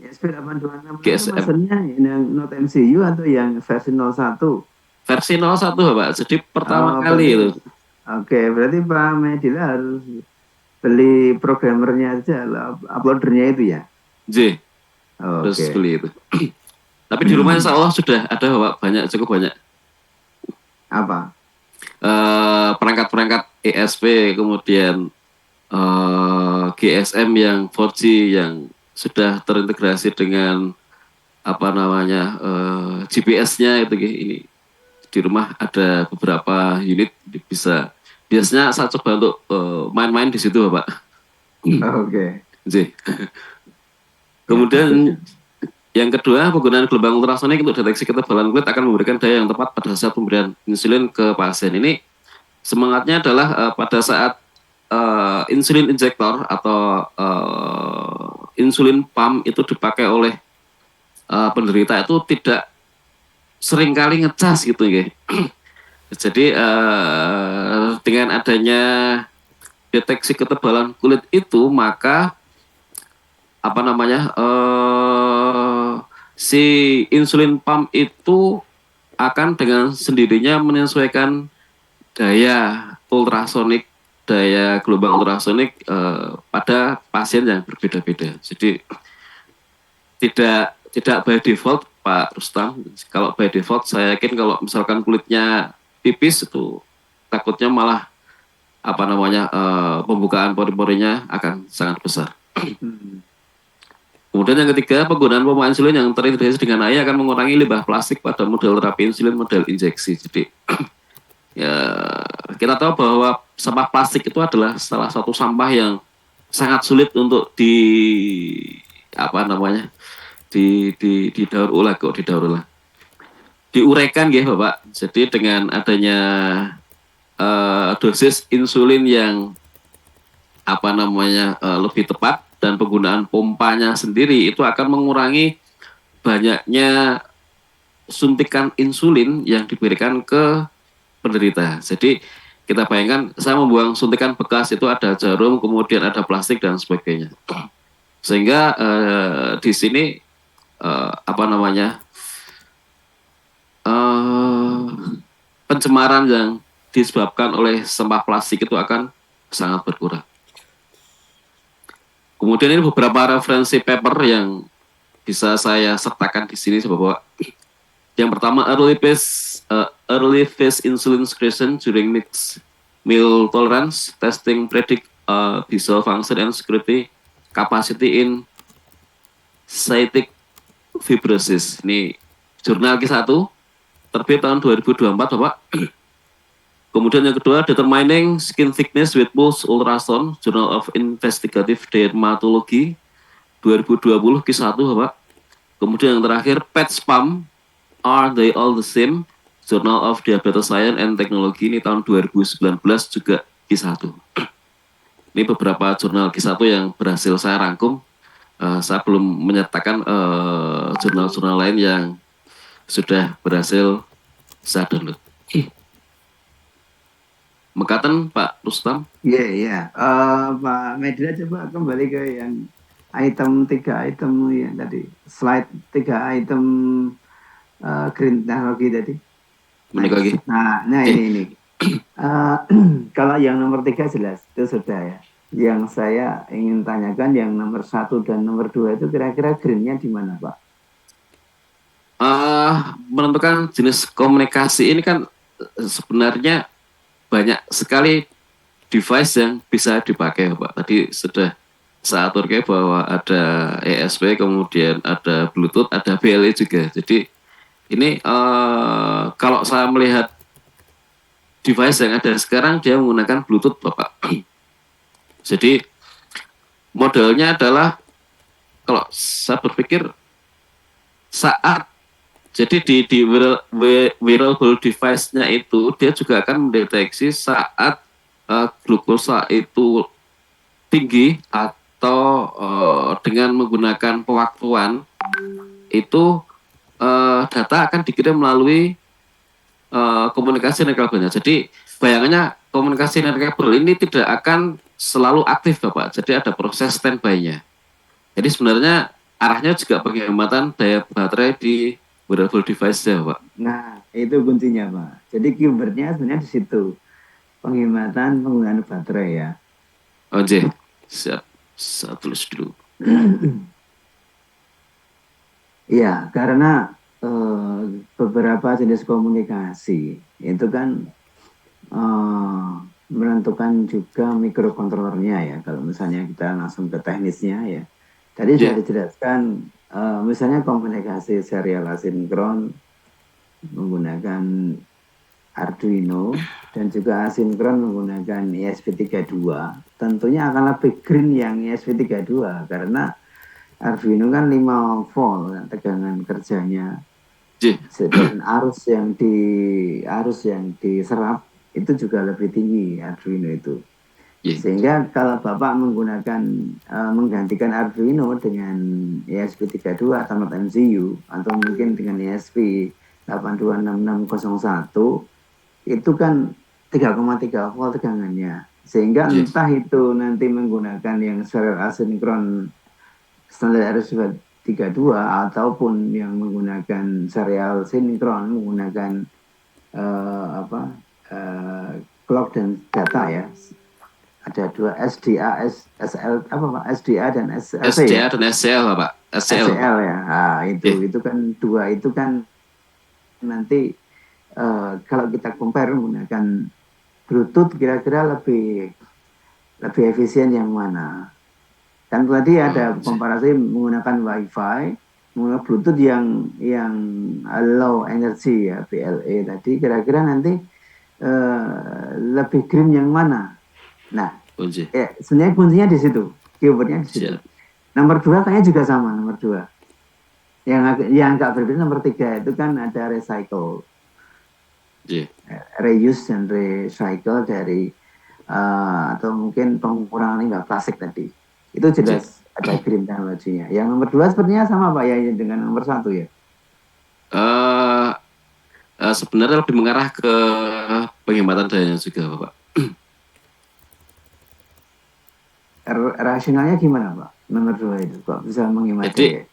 [SPEAKER 2] ESP826 itu
[SPEAKER 4] GSM.
[SPEAKER 2] maksudnya yang Note MCU atau yang versi 01?
[SPEAKER 4] Versi 01, Pak. Jadi pertama kali
[SPEAKER 2] berarti,
[SPEAKER 4] itu.
[SPEAKER 2] Oke, berarti Pak Medila harus beli programmernya aja, uploadernya itu ya?
[SPEAKER 4] J. Terus beli itu. Tapi di rumah insya Allah sudah ada, Pak, cukup banyak.
[SPEAKER 2] Apa?
[SPEAKER 4] Perangkat-perangkat ESP, kemudian GSM yang 4G yang sudah terintegrasi dengan apa namanya GPS-nya itu. Ini di rumah ada beberapa unit bisa. Biasanya saya coba untuk main-main di situ, Pak.
[SPEAKER 2] Oke.
[SPEAKER 4] Kemudian yang kedua, penggunaan gelombang ultrasonik untuk deteksi ketebalan kulit akan memberikan daya yang tepat pada saat pemberian insulin ke pasien. Ini semangatnya adalah pada saat insulin injektor atau insulin pump itu dipakai oleh penderita itu tidak seringkali ngecas gitu, ya. Jadi dengan adanya deteksi ketebalan kulit itu, maka apa namanya si insulin pump itu akan dengan sendirinya menyesuaikan daya ultrasonik, daya gelombang ultrasonik pada pasien yang berbeda-beda. Jadi tidak by default, Pak Rustam. Kalau by default saya yakin kalau misalkan kulitnya tipis itu takutnya malah apa namanya pembukaan pori-porinya akan sangat besar. Kemudian yang ketiga, penggunaan pompa insulin yang terintegrasi dengan AI akan mengurangi limbah plastik pada model terapi insulin model injeksi. Jadi ya kita tahu bahwa sampah plastik itu adalah salah satu sampah yang sangat sulit untuk didaur ulang, diuraikan ya, Bapak. Jadi dengan adanya dosis insulin yang lebih tepat dan penggunaan pompanya sendiri itu akan mengurangi banyaknya suntikan insulin yang diberikan ke penderita. Jadi kita bayangkan saya membuang suntikan bekas itu ada jarum, kemudian ada plastik dan sebagainya. Sehingga di sini pencemaran yang disebabkan oleh sampah plastik itu akan sangat berkurang. Kemudian ini beberapa referensi paper yang bisa saya sertakan di sini, Bapak. Yang pertama, early phase insulin secretion during mixed meal tolerance testing predict B-cell function and security capacity in cystic fibrosis. Ini jurnal Q1 terbit tahun 2024, Bapak. Kemudian yang kedua, Determining Skin Thickness with Pulse Ultrasound, Journal of Investigative Dermatology, 2020 Q1, Bapak. Kemudian yang terakhir, PET Spam, Are They All the Same, Journal of Diabetes Science and Technology, ini tahun 2019 juga Q1. Ini beberapa jurnal Q1 yang berhasil saya rangkum. Saya belum menyertakan jurnal-jurnal lain yang sudah berhasil saya download. Mekaten Pak Rustam.
[SPEAKER 2] Iya, iya. Pak Medra coba kembali ke yang tiga item yang tadi. Slide 3 item green teknologi tadi.
[SPEAKER 4] Menikah lagi.
[SPEAKER 2] Nah ini. Kalau yang nomor 3 jelas, itu sudah ya. Yang saya ingin tanyakan yang nomor 1 dan nomor 2 itu kira-kira greennya di mana, Pak?
[SPEAKER 4] Menentukan jenis komunikasi ini kan sebenarnya banyak sekali device yang bisa dipakai, Pak. Tadi sudah saya aturkan bahwa ada ESP, kemudian ada Bluetooth, ada BLE juga. Jadi ini kalau saya melihat device yang ada sekarang, dia menggunakan Bluetooth, Bapak. Jadi modelnya adalah, kalau saya berpikir saat jadi di wearable device-nya itu dia juga akan mendeteksi saat glukosa itu tinggi atau dengan menggunakan pewaktuan itu data akan dikirim melalui komunikasi nirkabelnya. Jadi bayangannya komunikasi nirkabel ini tidak akan selalu aktif, Bapak. Jadi ada proses standby-nya. Jadi sebenarnya arahnya juga penghematan daya baterai di wearable device ya, Pak.
[SPEAKER 2] Nah, itu kuncinya, Pak. Jadi keywordnya sebenarnya di situ. Penghematan penggunaan baterai ya.
[SPEAKER 4] Oke, siap. Saya tulis dulu.
[SPEAKER 2] Iya, karena beberapa jenis komunikasi itu kan menentukan juga mikrokontrolernya ya. Kalau misalnya kita langsung ke teknisnya ya. Tadi sudah dijelaskan misalnya komunikasi serial asinkron menggunakan Arduino dan juga asinkron menggunakan ESP32. Tentunya akan lebih green yang ESP32 karena Arduino kan 5 volt tegangan kerjanya. Dan arus yang diserap itu juga lebih tinggi Arduino itu. Sehingga kalau Bapak menggantikan Arduino dengan ESP32 atau MCU atau mungkin dengan ESP 826601 itu kan 3,3 volt tegangannya. Sehingga entah itu nanti menggunakan yang serial asinkron standar RS232 ataupun yang menggunakan serial sinkron menggunakan clock dan data ya. Ada dua SDA, SL apa Pak? SDA dan SLC.
[SPEAKER 4] SDA dan SCL Pak.
[SPEAKER 2] SCL ya. Nah, itu kan dua itu kan nanti kalau kita compare menggunakan Bluetooth kira-kira lebih efisien yang mana? Kan tadi ada komparasi menggunakan Wi-Fi, menggunakan Bluetooth yang low energy ya, BLE tadi kira-kira nanti lebih green yang mana? Nah, sebenarnya kuncinya di situ, keywordnya di situ. Nomor 2 kayaknya juga sama, nomor 2. Yang agak berbeda nomor 3 itu kan ada recycle, reuse dan recycle dari atau mungkin pengurangan limbah plastik tadi. Itu jelas ada green teknologinya. Yang nomor 2 sepertinya sama Pak ya dengan nomor 1 ya.
[SPEAKER 4] Sebenarnya lebih mengarah ke penghematan dayanya juga Bapak.
[SPEAKER 2] Rasionalnya gimana Pak? Nomor 2 itu kok bisa menghemat daya?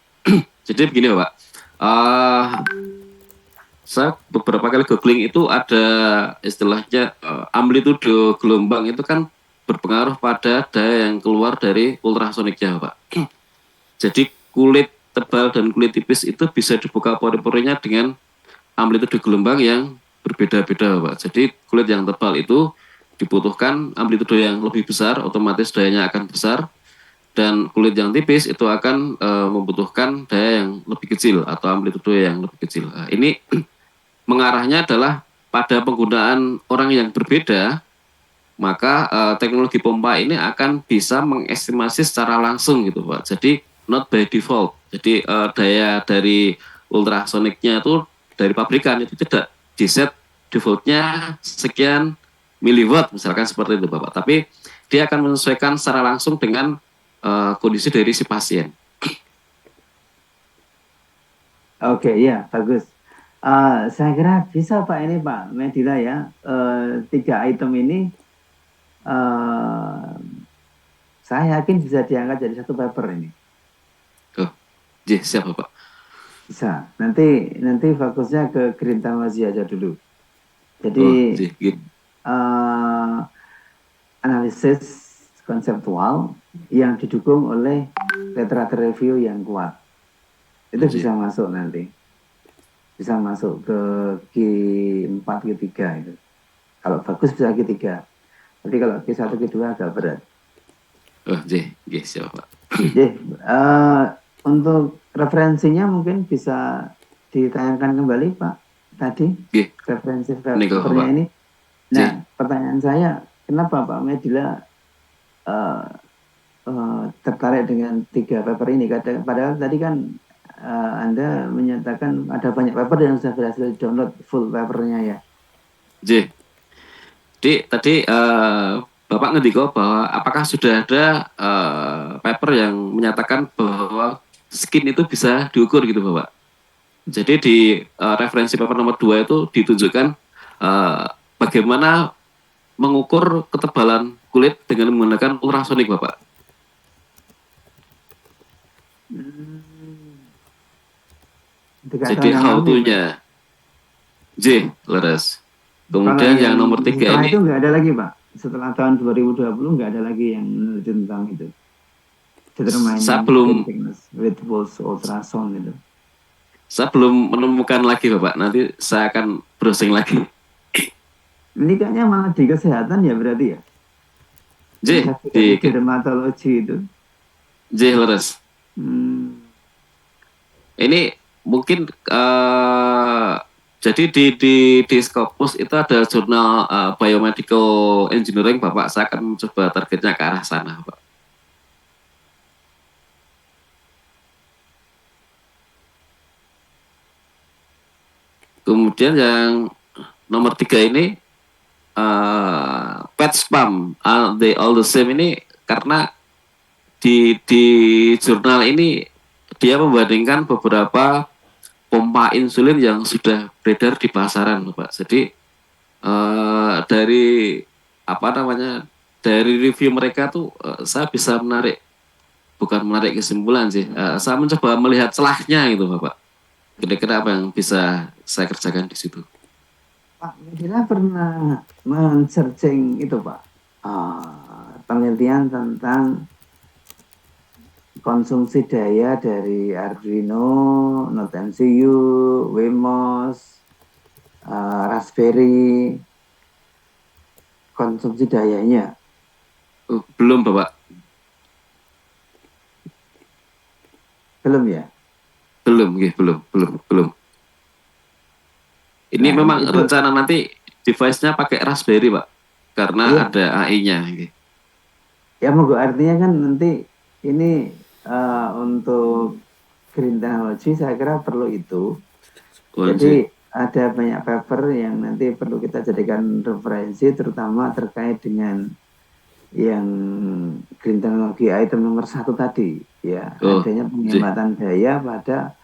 [SPEAKER 4] Jadi begini Pak, saya beberapa kali googling itu ada istilahnya amplitude gelombang itu kan berpengaruh pada daya yang keluar dari ultrasoniknya Pak. Jadi kulit tebal dan kulit tipis itu bisa dibuka pori-porinya dengan amplitude gelombang yang berbeda-beda Pak. Jadi kulit yang tebal itu dibutuhkan amplitude yang lebih besar, otomatis dayanya akan besar. Dan kulit yang tipis itu akan membutuhkan daya yang lebih kecil atau amplitude yang lebih kecil. Nah, ini mengarahnya adalah pada penggunaan orang yang berbeda, maka teknologi pompa ini akan bisa mengestimasi secara langsung gitu Pak. Jadi not by default. Jadi daya dari ultrasoniknya itu dari pabrikan itu tidak di set defaultnya sekian miliwatt misalkan seperti itu Bapak. Tapi dia akan menyesuaikan secara langsung dengan kondisi dari si pasien.
[SPEAKER 2] Oke, ya, bagus. Saya kira bisa Pak ini Pak Medila ya. 3 item ini saya yakin bisa diangkat jadi satu paper ini.
[SPEAKER 4] Siap Bapak.
[SPEAKER 2] Bisa. Nanti fokusnya ke green technology aja dulu. Jadi analisis konseptual yang didukung oleh literatur review yang kuat. Itu bisa masuk nanti. Bisa masuk ke Q4, Q3 itu. Kalau bagus bisa Q3. Tapi kalau Q1, Q2 agak berat.
[SPEAKER 4] Siap Pak.
[SPEAKER 2] Untuk referensinya mungkin bisa ditayangkan kembali Pak tadi. Referensi papernya ini. Nah, pertanyaan saya, kenapa Pak Medila tertarik dengan 3 paper ini? Padahal tadi kan Anda menyatakan ada banyak paper yang sudah berhasil download full papernya ya.
[SPEAKER 4] Jadi tadi Bapak ngendiko bahwa apakah sudah ada paper yang menyatakan bahwa skin itu bisa diukur gitu Bapak. Jadi di referensi paper nomor 2 itu ditunjukkan bagaimana mengukur ketebalan kulit dengan menggunakan ultrasonik Bapak. Jadi how to-nya. Leres. Kemudian yang nomor 3
[SPEAKER 2] setelah
[SPEAKER 4] ini.
[SPEAKER 2] itu nggak ada lagi Pak. Setelah tahun 2020 nggak ada lagi yang meneliti tentang itu.
[SPEAKER 4] Saya belum
[SPEAKER 2] with pulse ultrasound itu.
[SPEAKER 4] Saya belum menemukan lagi Bapak. Nanti saya akan browsing lagi.
[SPEAKER 2] Ini kayaknya malah di kesehatan ya berarti ya? Di dermatologi itu.
[SPEAKER 4] Leres. Ini mungkin jadi di Scopus itu ada jurnal Biomedical Engineering Bapak. Saya akan mencoba targetnya ke arah sana Pak. Kemudian yang nomor 3 ini PET spam, they all the same ini karena di jurnal ini dia membandingkan beberapa pompa insulin yang sudah beredar di pasaran, Pak. Jadi dari dari review mereka tuh saya bisa bukan menarik kesimpulan sih. Saya mencoba melihat celahnya gitu, Bapak. Kira-kira apa yang bisa saya kerjakan di situ?
[SPEAKER 2] Pak Medila pernah men-searching itu Pak, penelitian tentang konsumsi daya dari Arduino, Node MCU, Wemos, Raspberry, konsumsi dayanya.
[SPEAKER 4] Belum Bapak.
[SPEAKER 2] Belum ya? Belum. Ini
[SPEAKER 4] memang rencana nanti device-nya pakai Raspberry Pak, karena ada AI-nya.
[SPEAKER 2] Ya moga artinya kan nanti ini untuk green technology saya kira perlu itu. Jadi ada banyak paper yang nanti perlu kita jadikan referensi, terutama terkait dengan yang green technology item nomor 1 tadi ya, adanya penghematan daya pada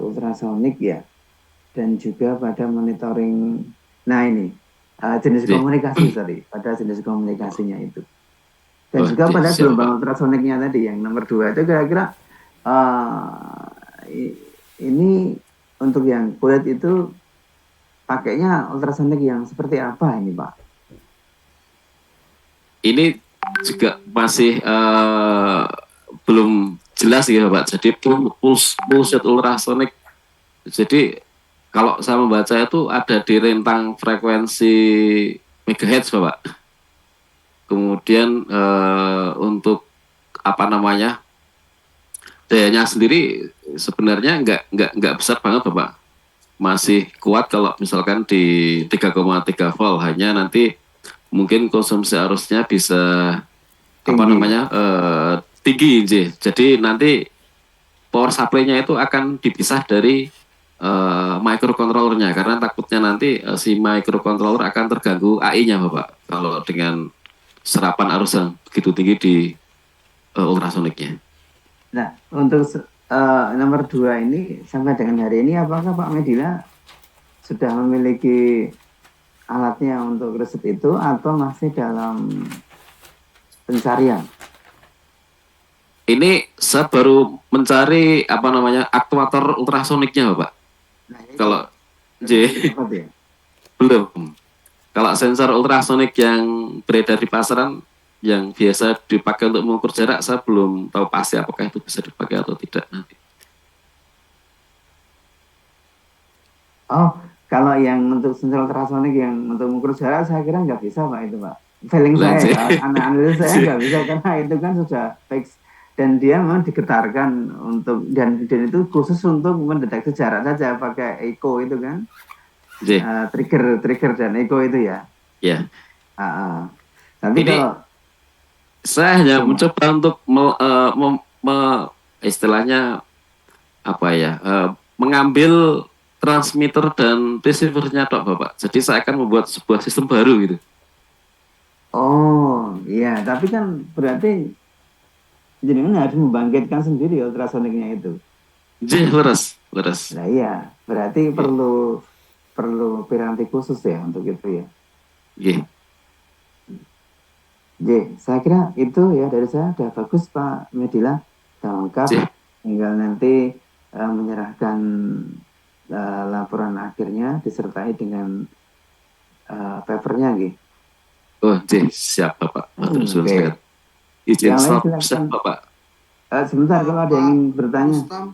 [SPEAKER 2] ultrasonik ya, dan juga pada monitoring. Nah ini jenis komunikasi pada jenis komunikasinya itu, dan juga pada gelombang ultrasoniknya tadi yang nomor 2 itu kira-kira ini untuk yang kulit itu pakainya ultrasonik yang seperti apa ini Pak?
[SPEAKER 4] Ini juga masih belum jelas ya Pak. Jadi pulse ultrasonik. Jadi kalau saya membaca itu ada di rentang frekuensi megahertz Bapak. Kemudian untuk dayanya sendiri sebenarnya nggak besar banget Bapak. Masih kuat kalau misalkan di 3,3 volt, hanya nanti mungkin konsumsi arusnya bisa tinggi. Jadi nanti power supply-nya itu akan dipisah dari microcontroller-nya, karena takutnya nanti si microcontroller akan terganggu AI-nya Bapak kalau dengan serapan arus yang begitu tinggi di ultrasoniknya.
[SPEAKER 2] Nah, untuk nomor 2 ini sampai dengan hari ini apakah Pak Medila sudah memiliki alatnya untuk riset itu atau masih dalam pencarian?
[SPEAKER 4] Ini saya baru mencari apa namanya aktuator ultrasoniknya, Bapak.
[SPEAKER 2] Nah, ini
[SPEAKER 4] Kalau J
[SPEAKER 2] dapat ya?
[SPEAKER 4] belum. Kalau sensor ultrasonik yang beredar di pasaran yang biasa dipakai untuk mengukur jarak, saya belum tahu pasti apakah itu bisa dipakai atau tidak nanti.
[SPEAKER 2] Oh, kalau yang untuk sensor ultrasonik yang untuk mengukur jarak saya kira nggak bisa Pak itu Pak. Feeling saya ya, analisa saya nggak bisa karena itu kan sudah fix dan dia memang digetarkan untuk dan itu khusus untuk mendeteksi jarak saja pakai echo itu kan.
[SPEAKER 4] J.
[SPEAKER 2] Trigger dan echo itu ya.
[SPEAKER 4] Ya.
[SPEAKER 2] Tapi
[SPEAKER 4] Ini
[SPEAKER 2] kalau
[SPEAKER 4] saya hanya mencoba untuk istilahnya apa ya, mengambil transmitter dan receivernya tok Bapak. Jadi saya akan membuat sebuah sistem baru gitu.
[SPEAKER 2] oh iya, tapi kan berarti jadi harus membangkitkan sendiri ultrasoniknya itu.
[SPEAKER 4] J, leres.
[SPEAKER 2] Nah iya, berarti perlu piranti khusus ya untuk itu ya.
[SPEAKER 4] Iya.
[SPEAKER 2] Saya kira itu ya dari saya udah bagus Pak Medila, sudah lengkap. Tinggal nanti menyerahkan laporan akhirnya disertai dengan papernya gitu.
[SPEAKER 4] Oh, siap Bapak. Terus
[SPEAKER 2] Oke.
[SPEAKER 4] izin
[SPEAKER 2] Yang lain
[SPEAKER 4] stop
[SPEAKER 2] silakan.
[SPEAKER 4] Bapak.
[SPEAKER 2] Sebentar kalau ada yang ingin bertanya.
[SPEAKER 5] Rustam.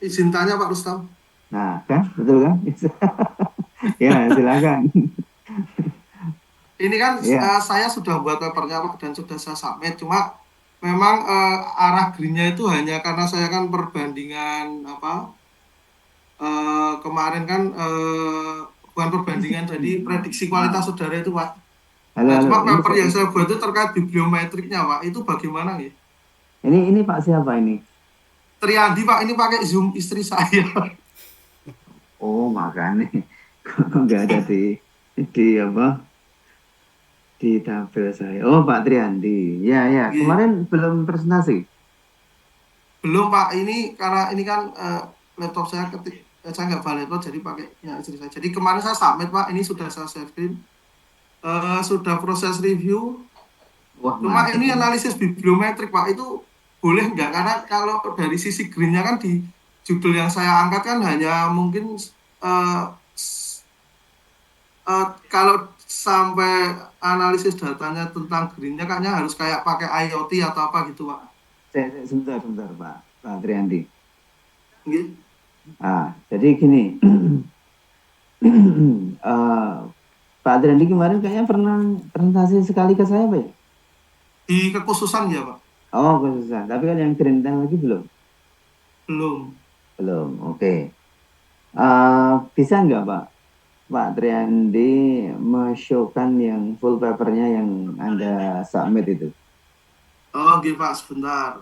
[SPEAKER 5] Izin tanya Pak Rustam.
[SPEAKER 2] Nah, kan betul kan? Ya, silakan.
[SPEAKER 5] Ini kan
[SPEAKER 2] Ya.
[SPEAKER 5] saya sudah buat papernya Pak dan sudah saya submit. Cuma memang arah greennya itu hanya karena saya kan perbandingan kemarin kan bukan perbandingan jadi prediksi kualitas udara itu Pak. Nah, cuma paper yang saya buat itu terkait bibliometriknya Pak. Itu bagaimana ya?
[SPEAKER 2] Ini Pak siapa ini?
[SPEAKER 5] Triandi Pak, ini pakai Zoom istri saya.
[SPEAKER 2] Oh, makanya nggak ada di apa? Di tabel saya. Oh, Pak Triandi. Ya. Kemarin belum presentasi.
[SPEAKER 5] Belum Pak, ini karena ini kan laptop saya saya nggak bawa laptop jadi pakai ya istri saya. Jadi kemarin saya submit Pak, ini sudah saya share screen. Sudah proses review.
[SPEAKER 2] Wah,
[SPEAKER 5] Cuma
[SPEAKER 2] mantap.
[SPEAKER 5] ini analisis bibliometrik Pak, itu boleh nggak? Karena kalau dari sisi greennya kan di judul yang saya angkat kan hanya mungkin kalau sampai analisis datanya tentang greennya kayaknya harus kayak pakai IoT atau apa gitu Pak.
[SPEAKER 2] Sebentar Pak Triandi.
[SPEAKER 5] Gitu.
[SPEAKER 2] Jadi gini, Pak Triandi kemarin kayaknya pernah presentasi sekali ke saya Pak ya?
[SPEAKER 5] Di kekhususan ya Pak?
[SPEAKER 2] Oh, khususan. Tapi kan yang green lagi belum?
[SPEAKER 5] Belum.
[SPEAKER 2] Oke. Bisa nggak Pak Triandi men-showkan yang full papernya yang Anda submit itu?
[SPEAKER 5] Oh, gitu Pak, sebentar.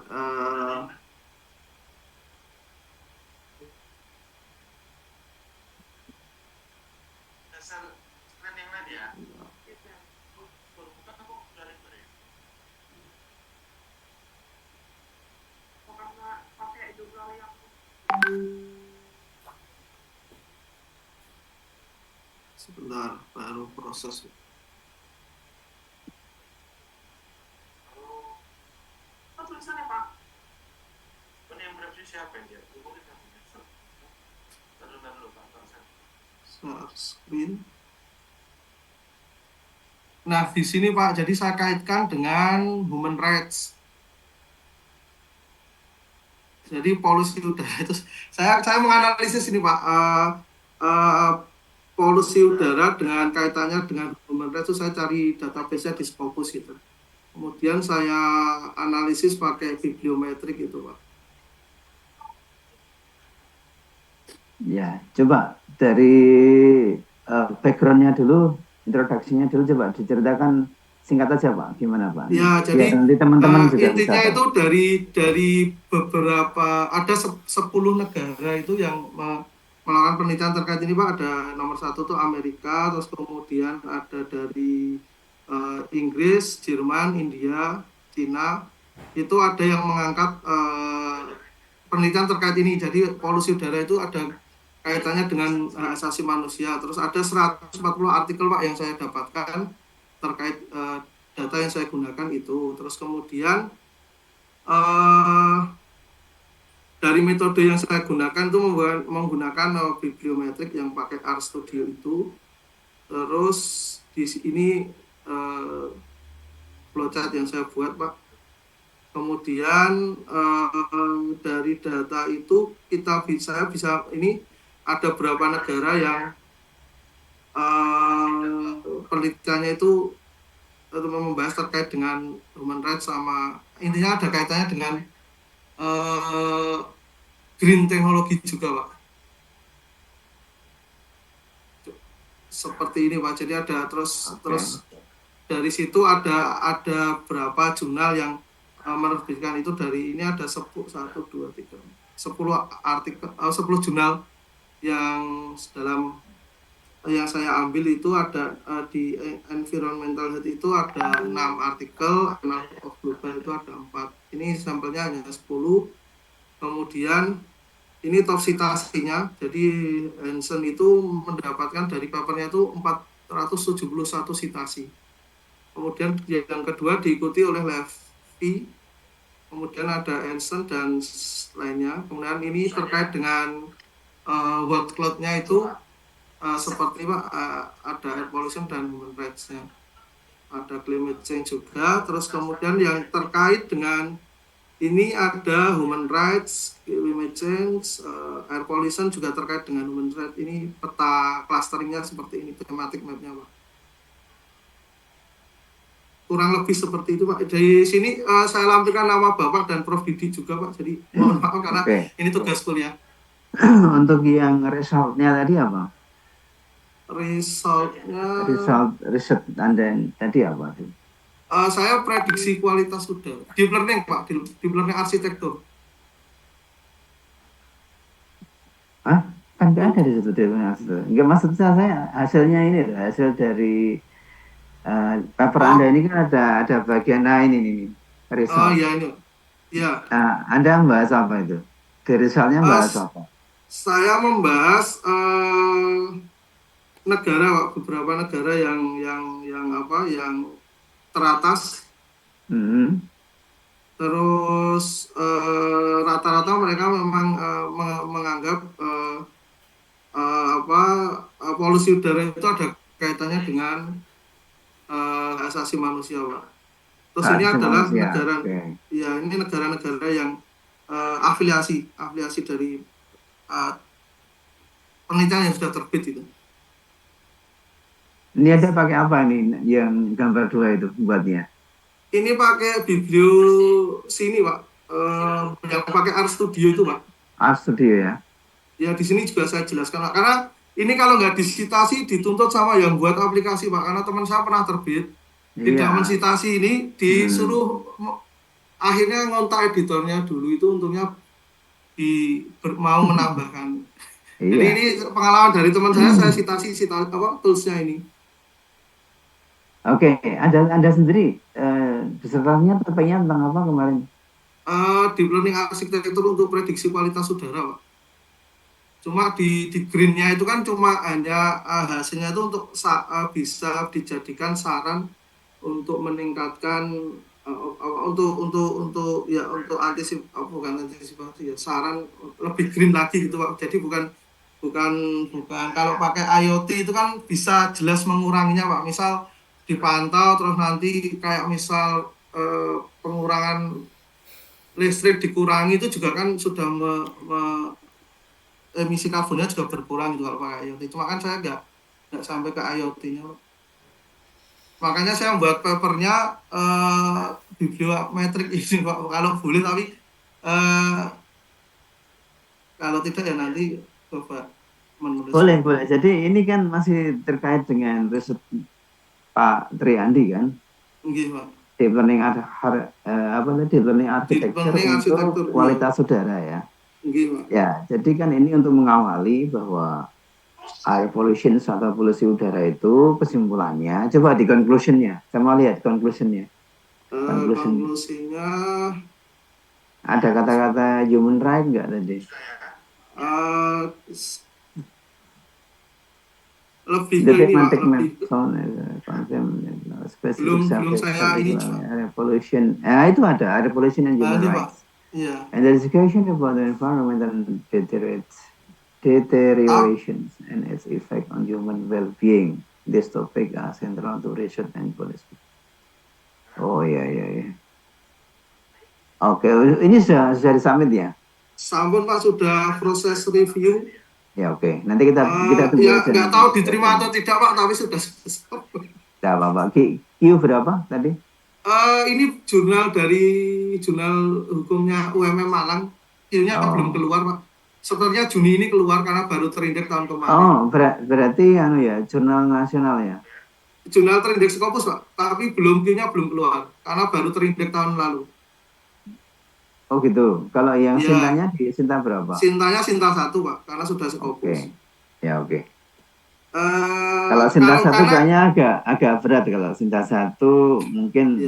[SPEAKER 5] Sebentar, baru proses. Tulisannya Pak. Ini yang berarti siapa ya? Share screen. Nah, di sini Pak, jadi saya kaitkan dengan human rights. Jadi polusi udara itu saya menganalisis ini Pak, polusi udara dengan kaitannya dengan human rights itu saya cari database-nya di Scopus gitu. Kemudian saya analisis pakai bibliometrik itu Pak.
[SPEAKER 2] Ya, coba dari background-nya dulu, introduksinya dulu coba diceritakan singkat aja Pak, gimana Pak?
[SPEAKER 5] Ya, jadi
[SPEAKER 2] nanti teman-teman juga
[SPEAKER 5] intinya
[SPEAKER 2] bisa
[SPEAKER 5] itu dari beberapa ada 10 negara itu yang melakukan penelitian terkait ini Pak. Ada nomor 1 tuh Amerika, terus kemudian ada dari Inggris, Jerman, India, Cina, itu ada yang mengangkat penelitian terkait ini. Jadi polusi udara itu ada kaitannya dengan hak asasi manusia. Terus ada 140 artikel Pak yang saya dapatkan terkait data yang saya gunakan itu. Terus kemudian dari metode yang saya gunakan itu menggunakan bibliometrik yang pakai RStudio itu. Terus di sini flowchart yang saya buat Pak. Kemudian dari data itu saya bisa ini ada beberapa negara yang penelitiannya itu membahas terkait dengan human rights sama intinya ada kaitannya dengan green teknologi juga Pak. Seperti ini Pak. Jadi ada terus dari situ ada berapa jurnal yang menerbitkan itu. Dari ini ada 10 artikel 10 jurnal yang dalam yang saya ambil itu ada di environmental health itu ada 6 artikel, Analysis of Global itu ada 4. Ini sampelnya hanya 10. Kemudian ini top citasinya. Jadi Hansen itu mendapatkan dari papernya itu 471 citasi. Kemudian yang kedua diikuti oleh Levy, kemudian ada Hansen dan lainnya. Kemudian ini terkait dengan word cloud-nya itu seperti Pak, ada air pollution dan human rights-nya. Ada climate change juga. Terus kemudian yang terkait dengan ini ada human rights, climate change, air pollution juga terkait dengan human rights. Ini peta clusteringnya seperti ini, thematic map-nya Pak. Kurang lebih seperti itu Pak. Dari sini saya lampirkan nama Bapak dan Prof. Didi juga Pak. Jadi mohon maaf karena ini tugas kuliah.
[SPEAKER 2] Untuk yang result-nya tadi apa?
[SPEAKER 5] Result
[SPEAKER 2] riset Anda tadi apa?
[SPEAKER 5] Saya prediksi kualitas udara. Deep learning Pak, deep learning arsitektur.
[SPEAKER 2] Kan nggak ada di situ deep learning arsitektur. Enggak, maksud saya hasilnya ini loh, hasil dari paper Anda ini kan ada bagian lain ini result.
[SPEAKER 5] Iya ini. Ya.
[SPEAKER 2] Anda membahas apa itu? Di resultnya membahas apa?
[SPEAKER 5] Saya membahas negara Pak, beberapa negara yang teratas. Terus rata-rata mereka memang menganggap polusi udara itu ada kaitannya dengan asasi manusia Pak. Terus ini adalah negara, ya ini negara-negara yang afiliasi dari penelitian yang sudah terbit itu.
[SPEAKER 2] Ini ada pakai apa nih yang gambar 2 itu buatnya?
[SPEAKER 5] Ini pakai biblio sini Pak, yang pakai RStudio itu Pak.
[SPEAKER 2] RStudio ya? Ya
[SPEAKER 5] di sini juga saya jelaskan Pak. Karena ini kalau nggak disitasi dituntut sama yang buat aplikasi Pak. Karena teman saya pernah terbit, tidak mensitasi ini, disuruh akhirnya ngontak editornya dulu itu untungnya mau menambahkan. Jadi ini pengalaman dari teman saya citasi toolsnya ini.
[SPEAKER 2] Oke, Anda sendiri besertanya topiknya tentang apa kemarin?
[SPEAKER 5] Deep learning arsitektur untuk prediksi kualitas udara Pak. Cuma di green-nya itu kan cuma hanya hasilnya itu untuk bisa dijadikan saran untuk meningkatkan untuk antisipasi ya, saran lebih green lagi gitu Pak. Jadi bukan kalau pakai IoT itu kan bisa jelas menguranginya Pak. Misal dipantau terus nanti kayak misal pengurangan listrik dikurangi itu juga kan sudah emisi karbonnya juga berkurang gitu kalau pakai IoT. Cuma kan saya nggak sampai ke IoT-nya. Makanya saya membuat papernya bibliometrik ini Pak. Kalau boleh tapi kalau tidak ya nanti coba menulis.
[SPEAKER 2] Boleh. Jadi ini kan masih terkait dengan riset Pak Triandi kan?
[SPEAKER 5] Iya Pak.
[SPEAKER 2] Deep learning deep learning arsitektur untuk kualitas udara ya.
[SPEAKER 5] Iya Pak.
[SPEAKER 2] Ya, jadi kan ini untuk mengawali bahwa air pollution atau polusi udara itu kesimpulannya, coba di conclusionnya, saya mau lihat conclusionnya.
[SPEAKER 5] Konklusinya
[SPEAKER 2] Ada kata-kata human right nggak tadi?
[SPEAKER 5] Lebih
[SPEAKER 2] The
[SPEAKER 5] ke ini Pak,
[SPEAKER 2] thematic map
[SPEAKER 5] lebih
[SPEAKER 2] zone spesifik
[SPEAKER 5] belum
[SPEAKER 2] subject
[SPEAKER 5] saya ini
[SPEAKER 2] particular air pollution. Itu ada air pollution and human
[SPEAKER 5] ini Pak.
[SPEAKER 2] rights.
[SPEAKER 5] Iya.
[SPEAKER 2] And the discussion about the environmental deteriorations and its effect on human well-being. This topic are central to research and policy. Oh iya. Oke, ini sudah disubmit ya?
[SPEAKER 5] Sampun Pak, sudah proses review.
[SPEAKER 2] Ya oke, nanti kita tunggu
[SPEAKER 5] ya
[SPEAKER 2] aja.
[SPEAKER 5] nggak tahu diterima atau tidak Pak, tapi sudah selesai.
[SPEAKER 2] Tidak apa-apa. Q berapa tadi?
[SPEAKER 5] Ini jurnal dari jurnal hukumnya UMM Malang. Q-nya belum keluar Pak. Sebenarnya Juni ini keluar karena baru terindeks tahun kemarin.
[SPEAKER 2] Berarti jurnal nasional ya?
[SPEAKER 5] Jurnal terindeks Scopus Pak, tapi Q-nya belum keluar karena baru terindeks tahun lalu.
[SPEAKER 2] Oh gitu. Kalau yang
[SPEAKER 5] Ya.
[SPEAKER 2] Sintanya di Sinta berapa?
[SPEAKER 5] Sintanya Sinta 1 Pak, karena sudah Scopus.
[SPEAKER 2] Oke. Kalau Sinta 1 kayaknya agak berat. Kalau Sinta 1 mungkin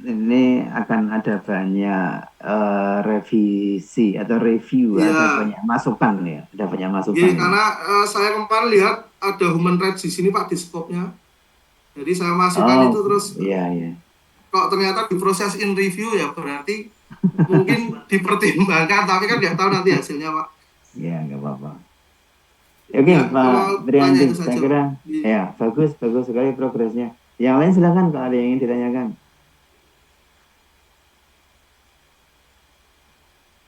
[SPEAKER 2] ini akan ada banyak revisi atau review, ada banyak masukan ya. Ada banyak masukan.
[SPEAKER 5] Iya, karena saya kemarin lihat ada human rights di sini Pak, di scope-nya. Jadi saya masukkan itu terus.
[SPEAKER 2] Iya.
[SPEAKER 5] Kok ternyata diproses in review ya berarti mungkin dipertimbangkan, tapi kan nggak tahu nanti hasilnya Pak.
[SPEAKER 2] Iya, nggak apa-apa. Oke, Pak Brianti, saya kira ya bagus sekali progresnya. Yang lain silakan kalau ada yang ingin ditanyakan.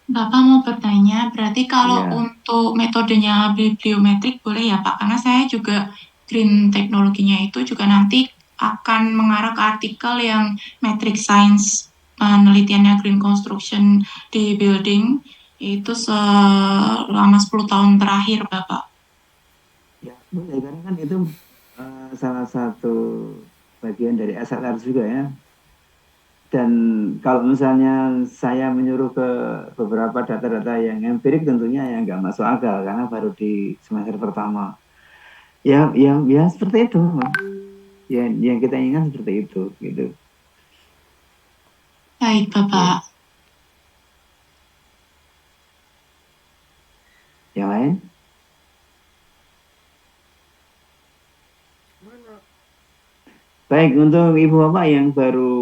[SPEAKER 3] Bapak mau bertanya, berarti kalau untuk metodenya bibliometrik boleh ya Pak? Karena saya juga green teknologinya itu juga nanti akan mengarah ke artikel yang metric science penelitiannya green construction di building itu selama 10 tahun terakhir Bapak.
[SPEAKER 2] Ya, boleh, karena kan itu salah satu bagian dari SLR juga ya. Dan kalau misalnya saya menyuruh ke beberapa data-data yang empirik tentunya ya nggak masuk akal karena baru di semester pertama. Ya seperti itu. Ya, yang kita ingat seperti itu gitu.
[SPEAKER 3] Baik Bapak.
[SPEAKER 2] Yang lain? Baik, untuk Ibu Bapak yang baru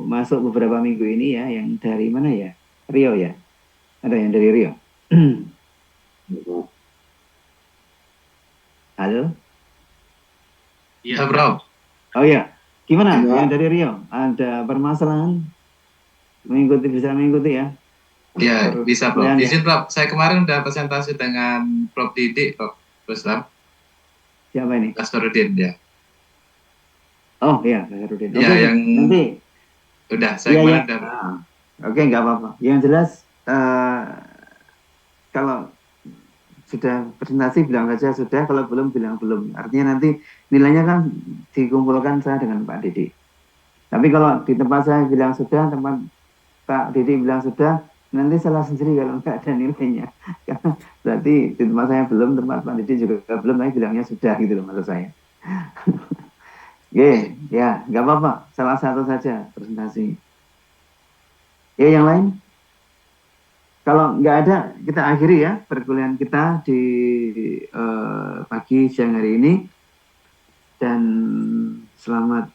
[SPEAKER 2] masuk beberapa minggu ini ya, yang dari mana ya? Rio ya? Ada yang dari Rio? Halo?
[SPEAKER 6] Iya, Bro.
[SPEAKER 2] Oh iya, gimana yang dari Rio? Ada permasalahan? Bisa mengikuti ya?
[SPEAKER 6] Iya, bisa Bro. Izin Bro, saya kemarin udah presentasi dengan Prof. Didik, Prof. Rustam.
[SPEAKER 2] Siapa ini?
[SPEAKER 6] Nasruddin ya.
[SPEAKER 2] Oh iya, Nasruddin.
[SPEAKER 6] Iya, yang
[SPEAKER 2] nanti
[SPEAKER 6] udah saya kemarin udah.
[SPEAKER 2] Oke, nggak apa-apa. Yang jelas kalau sudah presentasi bilang saja sudah, kalau belum bilang belum. Artinya nanti nilainya kan dikumpulkan saya dengan Pak Didik. Tapi kalau di tempat saya bilang sudah, tempat Pak Didik bilang sudah, nanti salah sendiri kalau nggak ada nilainya. Karena berarti di tempat saya belum, tempat Pak Didik juga belum, tapi bilangnya sudah gitu loh maksud saya. Ya, nggak apa-apa. Salah satu saja presentasi. Ya, yang lain? Kalau nggak ada, kita akhiri ya perkuliahan kita di pagi siang hari ini. Dan selamat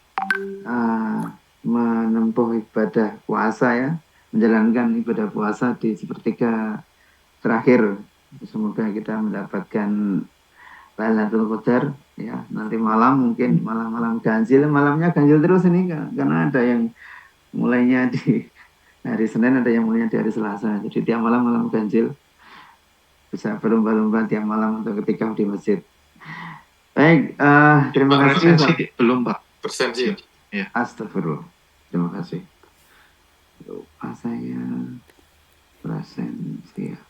[SPEAKER 2] menempuh ibadah puasa ya. Menjalankan ibadah puasa di sepertiga terakhir. Semoga kita mendapatkan Lailatul Qadar ya, nanti malam mungkin malam ganjil, malamnya ganjil terus ini karena ada yang mulainya di hari Senin, ada yang mulainya di hari Selasa, jadi tiap malam ganjil, bisa berlomba-lomba tiap malam untuk ketika di masjid. Baik, terima kasih Pak.
[SPEAKER 6] Belum Pak, persensi ya.
[SPEAKER 2] Astagfirullah, terima kasih. Lupa saya presensi ya.